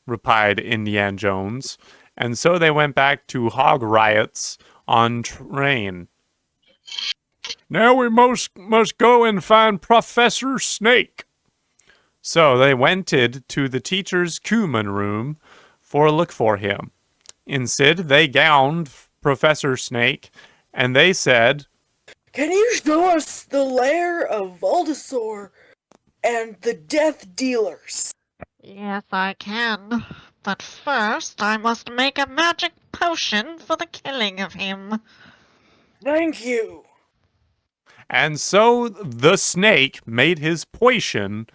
replied Indiana Jones, And so they went back to hog riots on train. Now we must go and find Professor Snake. So they went to the teacher's Kuman room for a look for him. Instead, they gowned Professor Snake, and they said, "Can you show us the lair of Voldasaur and the Death Dealers?" Yes, I can. But first, I must make a magic potion for the killing of him. Thank you. And so the snake made his potion,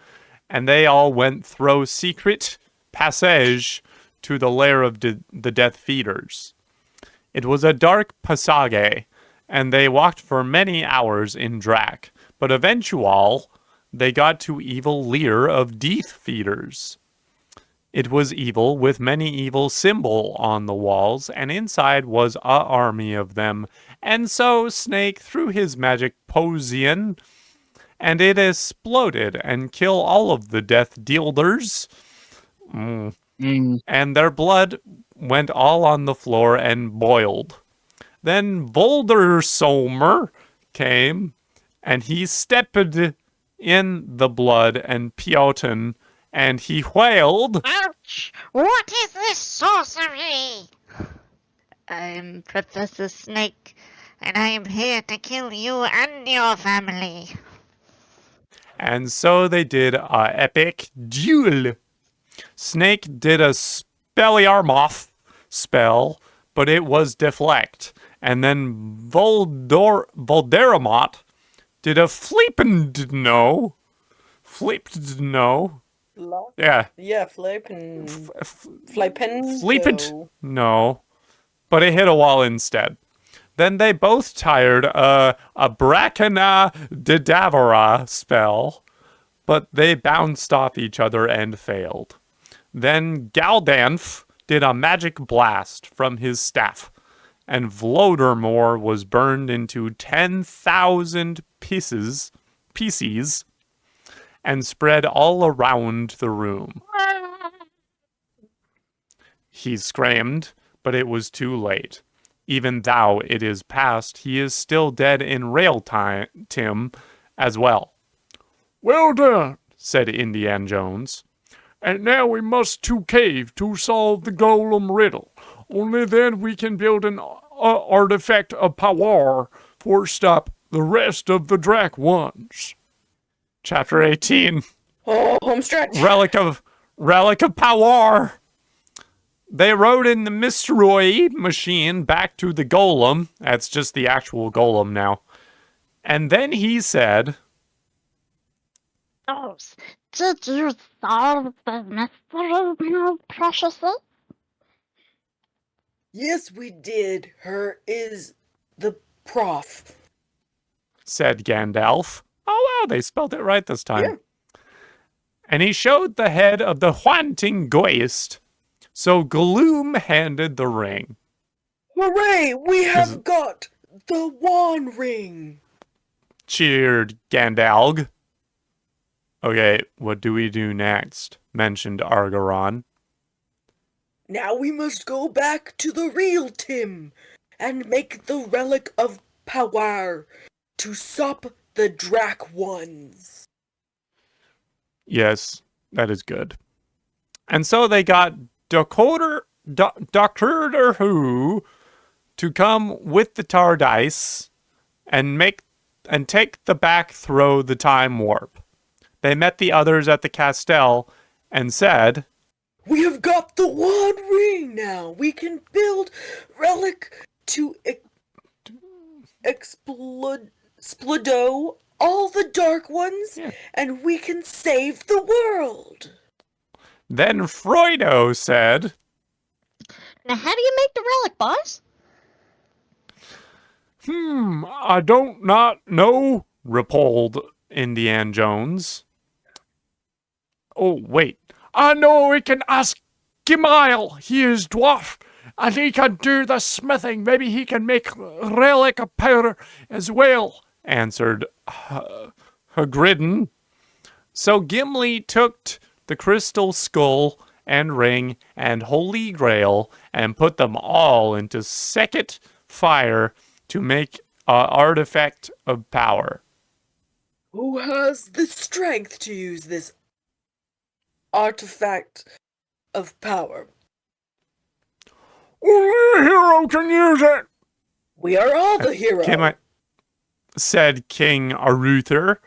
and they all went through secret passage to the lair of the Death Feeders. It was a dark passage, and they walked for many hours in Drac, but eventually they got to evil lair of Death Feeders. It was evil, with many evil symbol on the walls, and inside was a army of them. And so Snake threw his magic potion, and it exploded and killed all of the Death Dealers. And their blood went all on the floor and boiled. Then Voldersomer came, and he stepped in the blood and Piotin, and he wailed, Ouch! What is this sorcery? I'm Professor Snake, and I am here to kill you and your family. And so they did a epic duel. Snake did a Spelliarmoth spell, but it was deflect. And then Volderamot did a Flippendno. Yeah. Yeah, Flippin. Flippant? No. But it hit a wall instead. Then they both tired a Bracana Didavara spell, but they bounced off each other and failed. Then Galdanf did a magic blast from his staff, and Vlodermore was burned into 10,000 pieces, and spread all around the room. He screamed, but it was too late. Even though it is past, he is still dead in rail time, Tim, as well. Well done, said Indiana Jones. And now we must to cave to solve the golem riddle. Only then we can build an artifact of power for stop the rest of the Drac ones. Chapter 18. Oh, home stretch. Relic of power. They rode in the Mysteroid machine back to the golem. That's just the actual golem now. And then he said, Did you solve the mystery now, preciously? Yes, we did. Her is the prof, said Gandalf. Oh, wow, they spelled it right this time. Yeah. And he showed the head of the Haunting Geist. So Gloom handed the ring. Hooray! We have got the Wand Ring! Cheered Gandalf. Okay, what do we do next? Mentioned Argaron. Now we must go back to the real Tim and make the Relic of Power to stop the Drac ones. Yes, that is good. And so they got Dr. Who to come with the Tardice and take the back throw the time warp. They met the others at the Castell and said, We have got the Wand Ring now. We can build Relic to explodo all the Dark Ones, and we can save the world. Then Frodo said, Now how do you make the relic, boss? I don't not know, replied Indiana Jones. Oh, wait. I know we can ask Gimile. He is dwarf, and he can do the smithing. Maybe he can make relic of powder as well, answered Hagridden. So Gimli took the crystal skull and ring and holy grail and put them all into second fire to make an artifact of power. Who has the strength to use this artifact of power? Only a hero can use it. We are all the hero. Said King Aruther,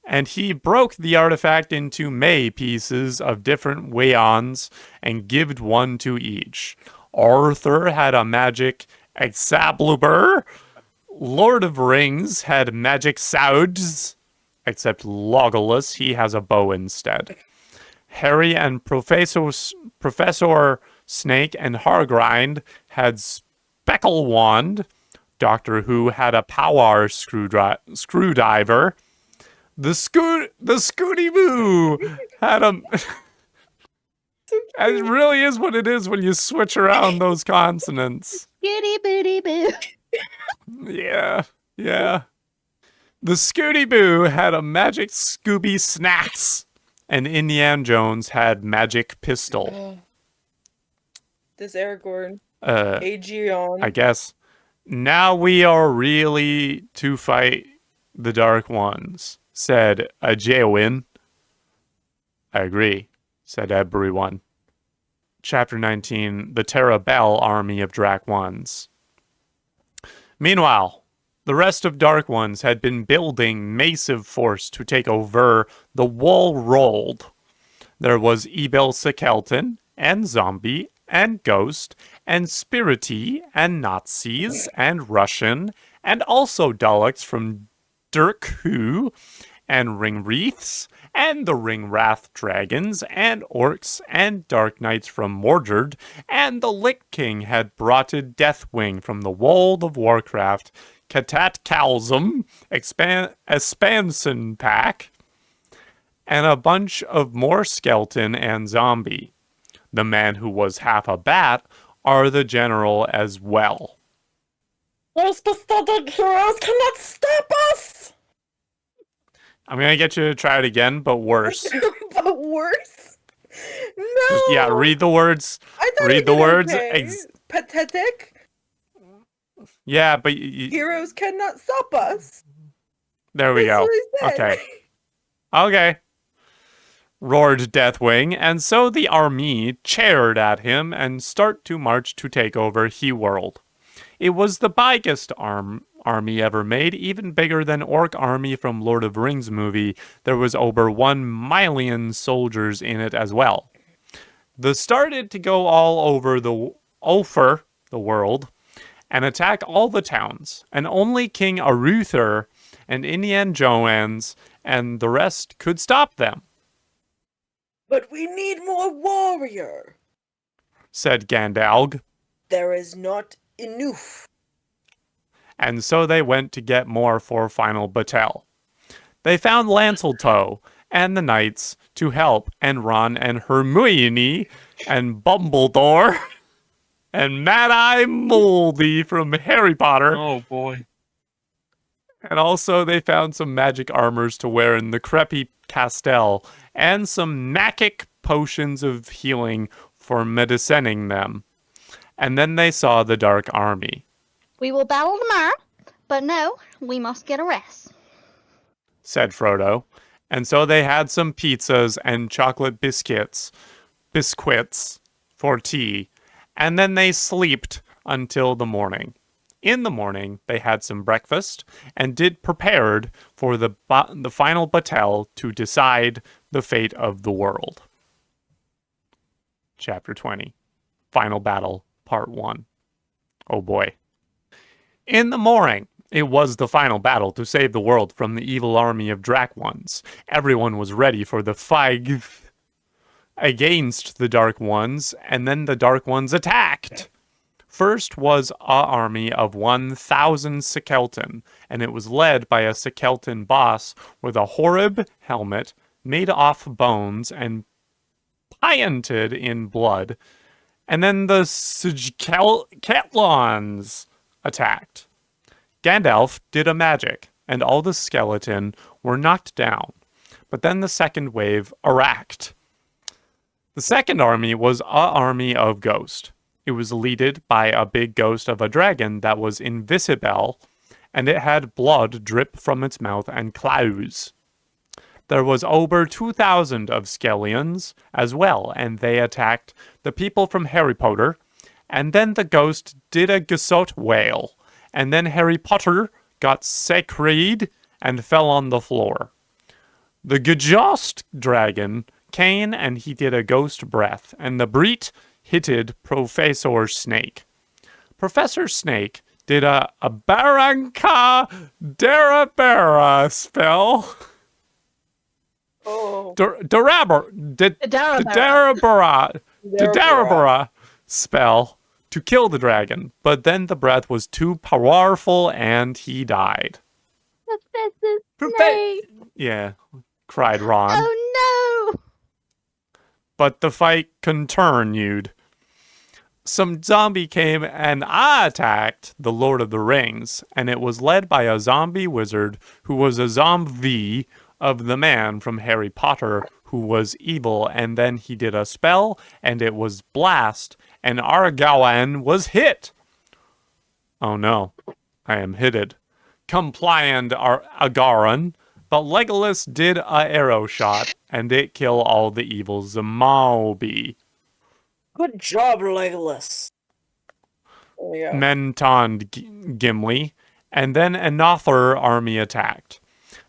and he broke the artifact into May pieces of different weons and gived one to each. Arthur had a magic Excalibur. Lord of Rings had magic swords, except Legolas, he has a bow instead. Harry and Professor Snake and Hargrind had Speckle Wand. Doctor Who had a power screwdriver. The Scooty Boo had a... It really is what it is when you switch around those consonants. Scooty booty boo. Yeah. The Scooty Boo had a magic Scooby Snacks, and Indiana Jones had magic pistol. This Aragorn. Aegon. I guess. Now we are really to fight the Dark Ones, said Ajewin. I agree, said everyone. Chapter 19, The Terabell Army of Drak Ones. Meanwhile, the rest of Dark Ones had been building massive force to take over the Wall Rolled. There was Ebel Sekelton, and Zombie, and Ghost, and Spirity, and Nazis, and Russian, and also Daleks from Dirkhu, and Ringwraiths, and the Ringwrath Dragons, and Orcs, and Dark Knights from Mordred, and the Lich King had brought Deathwing from the World of Warcraft, Katat Kalzum, Expansion Pack, and a bunch of more skeleton and zombie. The man who was half a bat are the general as well. Those pathetic heroes cannot stop us! I'm gonna get you to try it again, but worse. But worse? No! Yeah, read the words. Read the words. Okay. Pathetic? Yeah, but... Heroes cannot stop us. There we go. Okay. Okay. Roared Deathwing, and so the army cheered at him and start to march to take over He World. It was the biggest army ever made, even bigger than Orc army from Lord of Rings movie. There was over 1 million soldiers in it as well. They started to go all over the world and attack all the towns, and only King Aruther and Indiana Jones and the rest could stop them. But we need more warrior, said Gandalf. There is not enough. And so they went to get more for final battle. They found Lancelot and the knights to help, and Ron and Hermione and Bumbledore and Mad-Eye Moldy from Harry Potter. Oh boy. And also they found some magic armors to wear in the Creepy Castell and some magic potions of healing for medicining them. And then they saw the Dark Army. We will battle tomorrow, but no, we must get a rest, said Frodo. And so they had some pizzas and chocolate biscuits for tea, and then they slept until the morning. In the morning, they had some breakfast and prepared for the final battle to decide the fate of the world. Chapter 20. Final Battle, Part 1. Oh boy. In the morning, it was the final battle to save the world from the evil army of Drak Ones. Everyone was ready for the fight against the Dark Ones, and then the Dark Ones attacked. First was an army of 1,000 Sekelton, and it was led by a Sekelton boss with a horrid helmet made off bones and painted in blood. And then the Skeletons attacked. Gandalf did a magic, and all the skeleton were knocked down. But then the second wave attacked. The second army was a army of ghosts. It was led by a big ghost of a dragon that was invisible, and it had blood drip from its mouth and claws. There was over 2,000 of Skellions as well, and they attacked the people from Harry Potter, and then the ghost did a Gesot whale, and then Harry Potter got sacred and fell on the floor. The Gjost dragon came and he did a ghost breath, and the Breet hitted Professor Snake. Professor Snake did a Baranka Darabara spell. Oh. Darabara spell to kill the dragon, but then the breath was too powerful and he died. Professor Snake. Yeah, cried Ron. Oh no! But the fight continued. Some zombie came and I attacked the Lord of the Rings, and it was led by a zombie wizard who was a zombie of the man from Harry Potter who was evil, and then he did a spell, and it was blast, and Argawan was hit. Oh no, I am hitted. Compliant Agaran, but Legolas did a arrow shot, and it killed all the evil zombie. Good job, Legolas. Mentoned Gimli, and then another army attacked.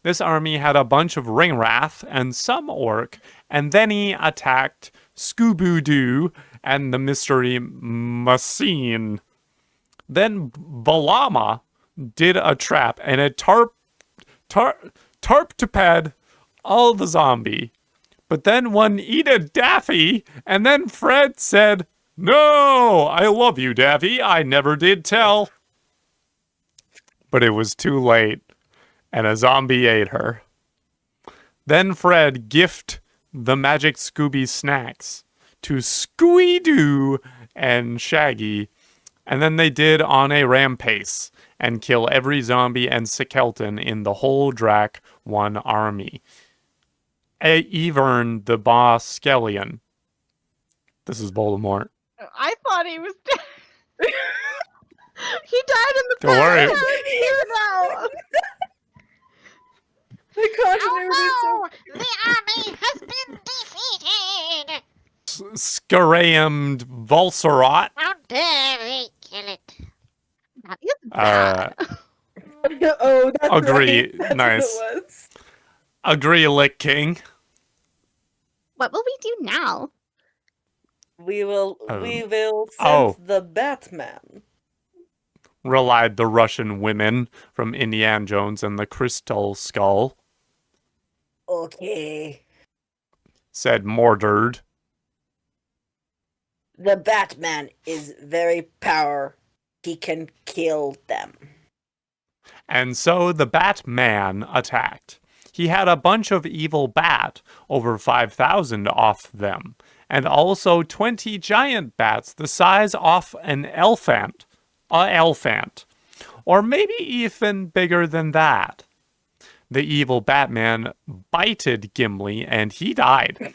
This army had a bunch of Ringwrath and some Orc, and then he attacked Scooby-Doo and the Mystery Machine. Then Valama did a trap, and it tarped all the zombie. But then one eated Daffy, and then Fred said, "No, I love you, Daffy. I never did tell." But it was too late, and a zombie ate her. Then Fred gifted the magic Scooby snacks to Scooby-Doo and Shaggy, and then they did on a rampace and kill every zombie and skeleton in the whole Drac 1 army. Even the boss Skellion. This is Voldemort. I thought he was dead. He died in the Don't worry. now. The continuity. Oh no! The army has been defeated! Scaramed Volserot. How dare they kill it? That is bad. Oh, that's Agree. right. That's Nice. what it was. Agree, Lick King. What will we do now? We will Oh. send the Batman. Relied the Russian women from Indiana Jones and the Crystal Skull, Okay. said Mordred. The Batman is very powerful. He can kill them. And so the Batman attacked. He had a bunch of evil bat, over 5,000 off them, and also 20 giant bats the size of an elephant. Or maybe even bigger than that. The evil Batman bited Gimli and he died.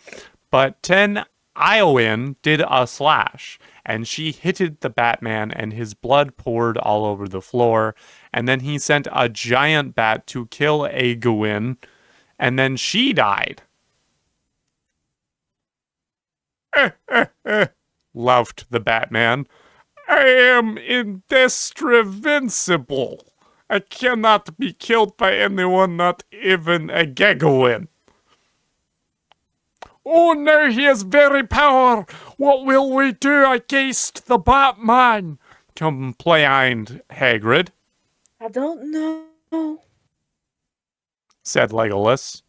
But 10 Iowin did a slash, and she hitted the Batman and his blood poured all over the floor. And then he sent a giant bat to kill Egwene, and then she died. Laughed the Batman. I am indestructible. I cannot be killed by anyone, not even a Egwene. Oh, now he has very power. What will we do against the Batman? Complained Hagrid, I don't know. said Legolas.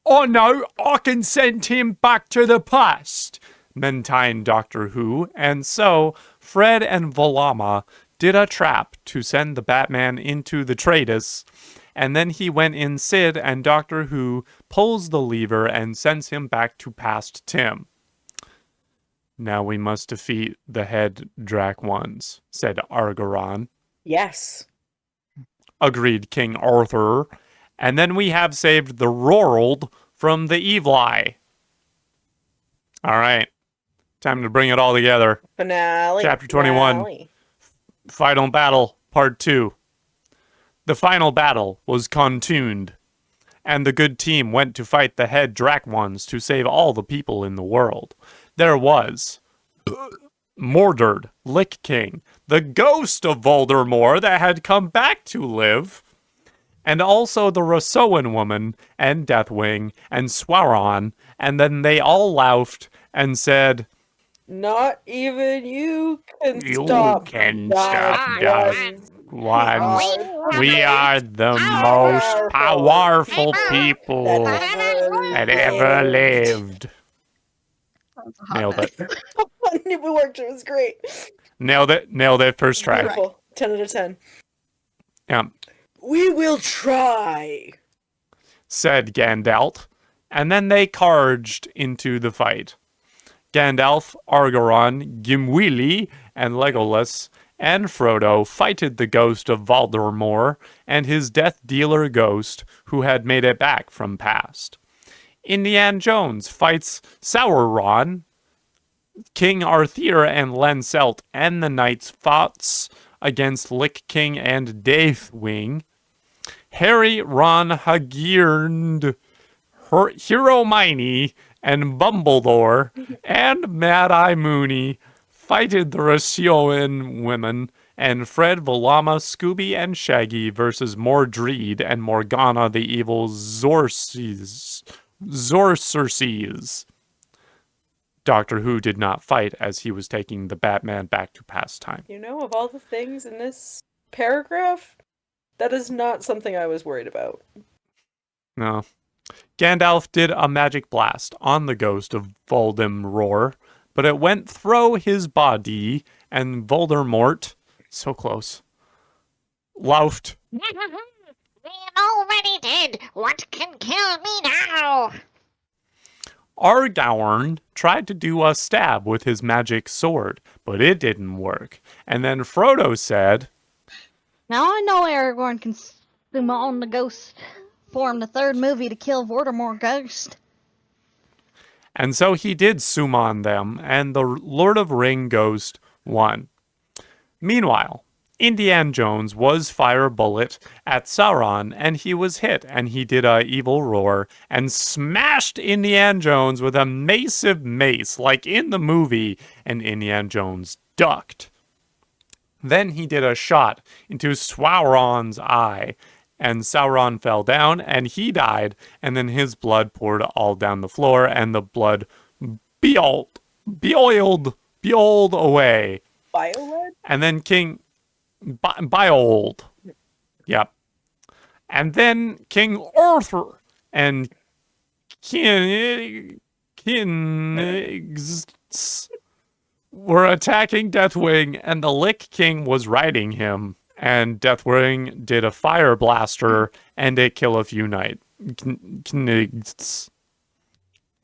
Oh no, I can send him back to the past. Maintained Doctor Who, and so Fred and Valama did a trap to send the Batman into the Tratus, and then he went in Sid, and Doctor Who pulls the lever and sends him back to past Tim. Now we must defeat the head Drac ones, said Argaron. Yes. Agreed King Arthur. And then we have saved the Rorald from the Evil Eye. All right. Time to bring it all together. Finale. Chapter 21. Finale. Final Battle, Part 2. The final battle was contuned, and the good team went to fight the head Drac ones to save all the people in the world. There was Mordred, Lick King, the ghost of Voldemort that had come back to live, and also the Rosoan woman, and Deathwing, and Swaron, and then they all laughed and said, Not even you can "You stop. can Dark stop Dark Ones. Ones. We are the most powerful people that ever lived." Nailed it. It worked. It was great. Nailed it first try. Beautiful. 10 out of 10. Yeah. We will try, said Gandalf, and then they charged into the fight. Gandalf, Aragorn, Gimli, and Legolas, and Frodo fighted the ghost of Voldemort and his death dealer ghost who had made it back from past. Indiana Jones fights Sauron, King Arthur and Lancelot, and the knights fought against Lick King and Deathwing. Harry, Ron, Hagrid, Hermione, and Dumbledore, and Mad-Eye Moody fighted the Rosoan women, and Fred, Velama, Scooby, and Shaggy versus Mordred and Morgana the evil Sorceres. Doctor Who did not fight as he was taking the Batman back to past time. You know, of all the things in this paragraph, that is not something I was worried about. No. Gandalf did a magic blast on the ghost of Voldemort, but it went through his body, and Voldemort, so close, laughed. I'm already dead. What can kill me now? Aragorn tried to do a stab with his magic sword, but it didn't work. And then Frodo said, Now I know Aragorn can summon the ghost, form the third movie to kill Voldemort ghost. and so he did summon them, and the Lord of Ring ghost won. Meanwhile, Indiana Jones was fire a bullet at Sauron, and he was hit, and he did a evil roar and smashed Indiana Jones with a massive mace, like in the movie, and Indiana Jones ducked. Then he did a shot into Sauron's eye, and Sauron fell down, and he died, and then his blood poured all down the floor, and the blood boiled away. Biolead? And then King Biold. Yep. And then King Arthur and King were attacking Deathwing, and the Lick King was riding him, and Deathwing did a fire blaster, and it killed a few knights.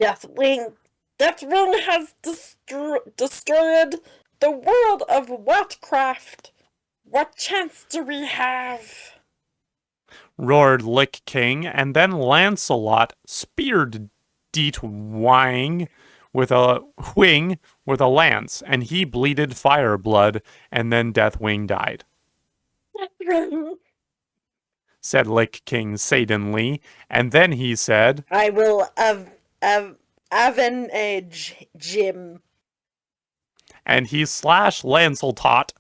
Deathwing has destroyed the world of Witchcraft. What chance do we have? Roared Lick King, and then Lancelot speared Deathwing with a lance, and he bleeded fire blood, and then Deathwing died. Said Lick King suddenly, and then he said, I will avenge Jim. And he slashed Lancelot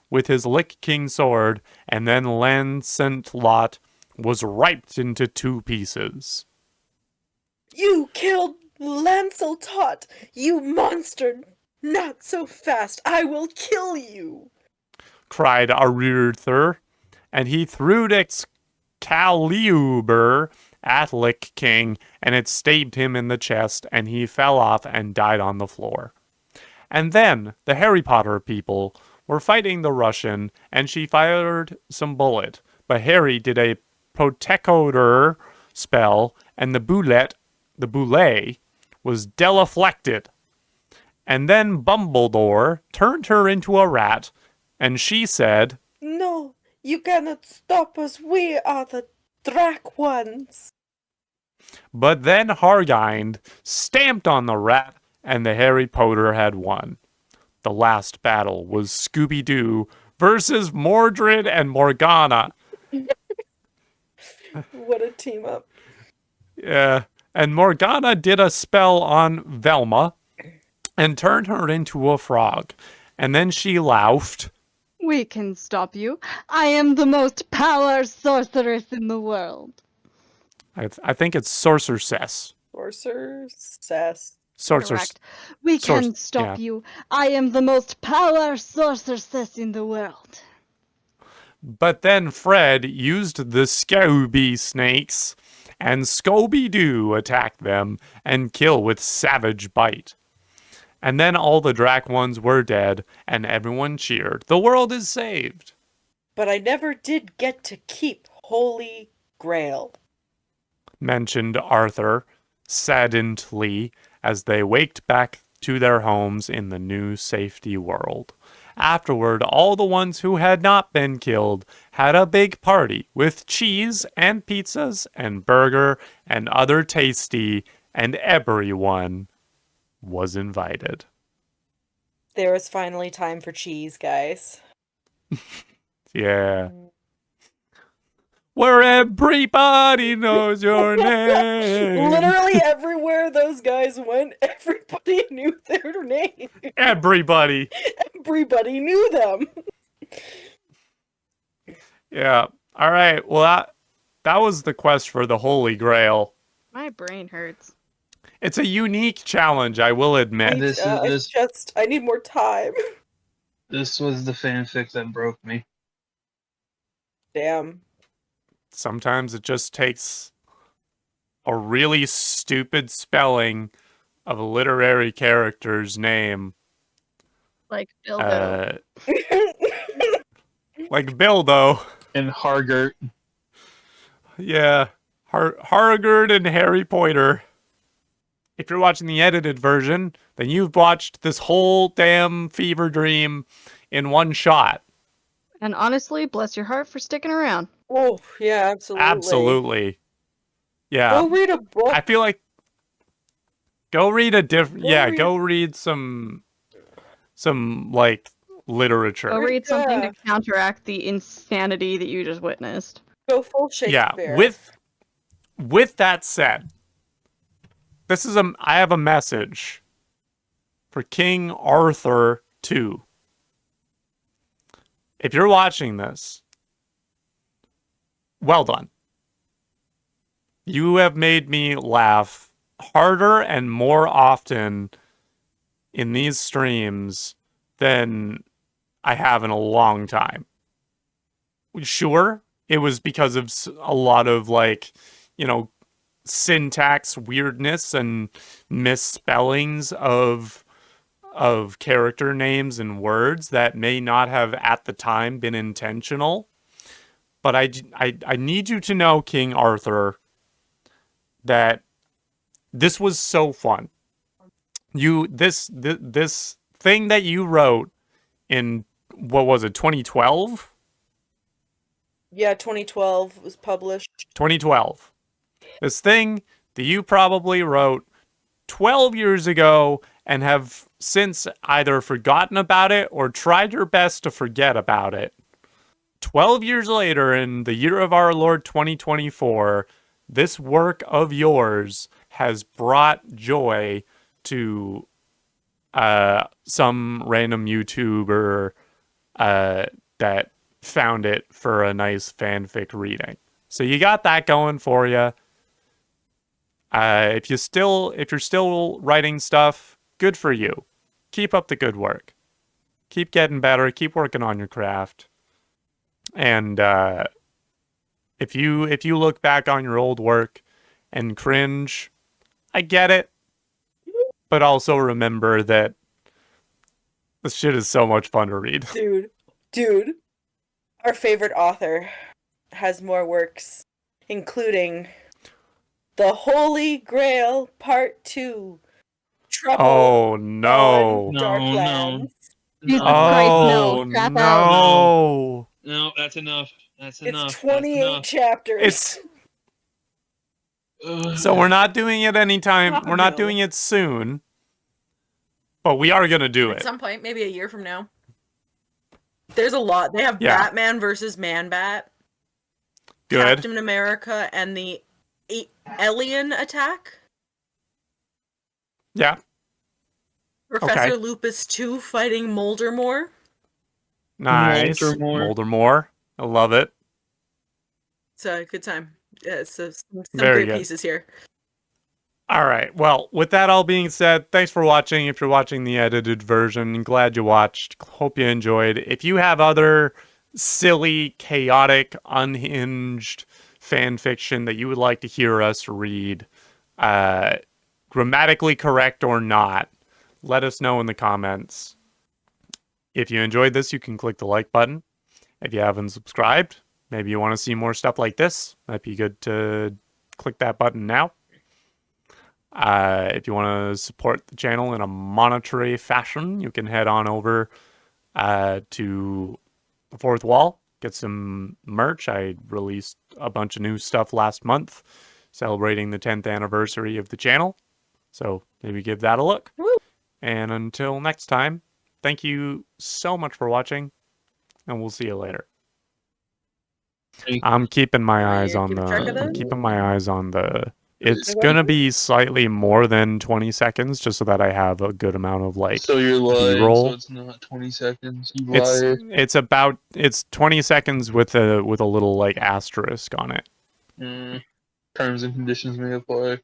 with his Lick King sword, and then Lancelot was ripped into two pieces. You killed Lancelot, you monster! Not so fast, I will kill you! Cried Arthur, and he threw Excalibur at Lick King, and it stabbed him in the chest, and he fell off and died on the floor. And then the Harry Potter people were fighting the Russian, and she fired some bullet, but Harry did a protector spell, and the bullet was deflected. And then Dumbledore turned her into a rat, and she said, No, you cannot stop us, we are the Drac ones. But then Hargind stamped on the rat, and the Harry Potter had won. The last battle was Scooby-Doo versus Mordred and Morgana. What a team up. Yeah, and Morgana did a spell on Velma and turned her into a frog. And then she laughed. We can stop you. I am the most power sorceress in the world. I think it's sorceress. Sorceress. Correct. We can stop you. I am the most power sorceress in the world. But then Fred used the Scooby snakes, and Scooby-Doo attacked them and kill with savage bite. And then all the Drac ones were dead, and everyone cheered. The world is saved. But I never did get to keep Holy Grail, mentioned Arthur saddenedly as they waked back to their homes in the new safety world. Afterward, all the ones who had not been killed had a big party with cheese and pizzas and burger and other tasty, and everyone was invited. There was finally time for cheese, guys. Yeah. Where everybody knows your name. Literally everywhere those guys went, everybody knew their name. Everybody. Everybody knew them. Yeah. All right. Well, that was the quest for the Holy Grail. My brain hurts. It's a unique challenge, I will admit. I need more time. This was the fanfic that broke me. Damn. Sometimes it just takes a really stupid spelling of a literary character's name. Like Bilbo. Like Bilbo. And Hargert. Yeah. Hargert and Harry Potter. If you're watching the edited version, then you've watched this whole damn fever dream in one shot. And honestly, bless your heart for sticking around. Oh, yeah, absolutely. Absolutely. Yeah. Go read a book. I feel like go read a different go read some like literature. Go read something to counteract the insanity that you just witnessed. Go full Shakespeare. Yeah, with that said, I have a message for King Arthur 2. If you're watching this, well done. You have made me laugh harder and more often in these streams than I have in a long time. Sure, it was because of a lot of syntax weirdness and misspellings of character names and words that may not have at the time been intentional. But I need you to know, King Arthur, that this was so fun. This thing that you wrote in, what was it, 2012? Yeah, 2012 was published. 2012. This thing that you probably wrote 12 years ago and have since either forgotten about it or tried your best to forget about it. 12 years later, in the year of our Lord 2024, this work of yours has brought joy to some random YouTuber that found it for a nice fanfic reading. So you got that going for you. If you're still writing stuff, good for you. Keep up the good work. Keep getting better. Keep working on your craft. And if you look back on your old work and cringe, I get it. But also remember that this shit is so much fun to read. Dude, our favorite author has more works, including The Holy Grail Part 2. Trouble Oh no. on Darklands. Oh no. No, that's enough. That's enough. It's 28 chapters. So we're not doing it anytime. We're not doing it soon. But we are gonna do At it. some point, maybe a year from now. There's a lot. They have Batman versus Man-Bat, Good. Captain America, and the Alien attack. Yeah. Professor Lupus 2 fighting Moldermore. Nice. Moldermore. I love it. It's a good time. Yeah, some Very great good. pieces here. All right. Well, with that all being said, thanks for watching. If you're watching the edited version, glad you watched. Hope you enjoyed. If you have other silly, chaotic, unhinged fan fiction that you would like to hear us read, grammatically correct or not, let us know in the comments. If you enjoyed this, you can click the like button. If you haven't subscribed, maybe you want to see more stuff like this, might be good to click that button now. If you want to support the channel in a monetary fashion, you can head on over to the Fourth Wall, get some merch. I released a bunch of new stuff last month celebrating the 10th anniversary of the channel. So maybe give that a look. Woo. And until next time, thank you so much for watching, and we'll see you later. I'm keeping my eyes on the It's gonna be slightly more than 20 seconds, just so that I have a good amount of like So you're lying, B-roll. so it's not 20 seconds. You liar. It's 20 seconds with a little like asterisk on it. Terms and conditions may apply.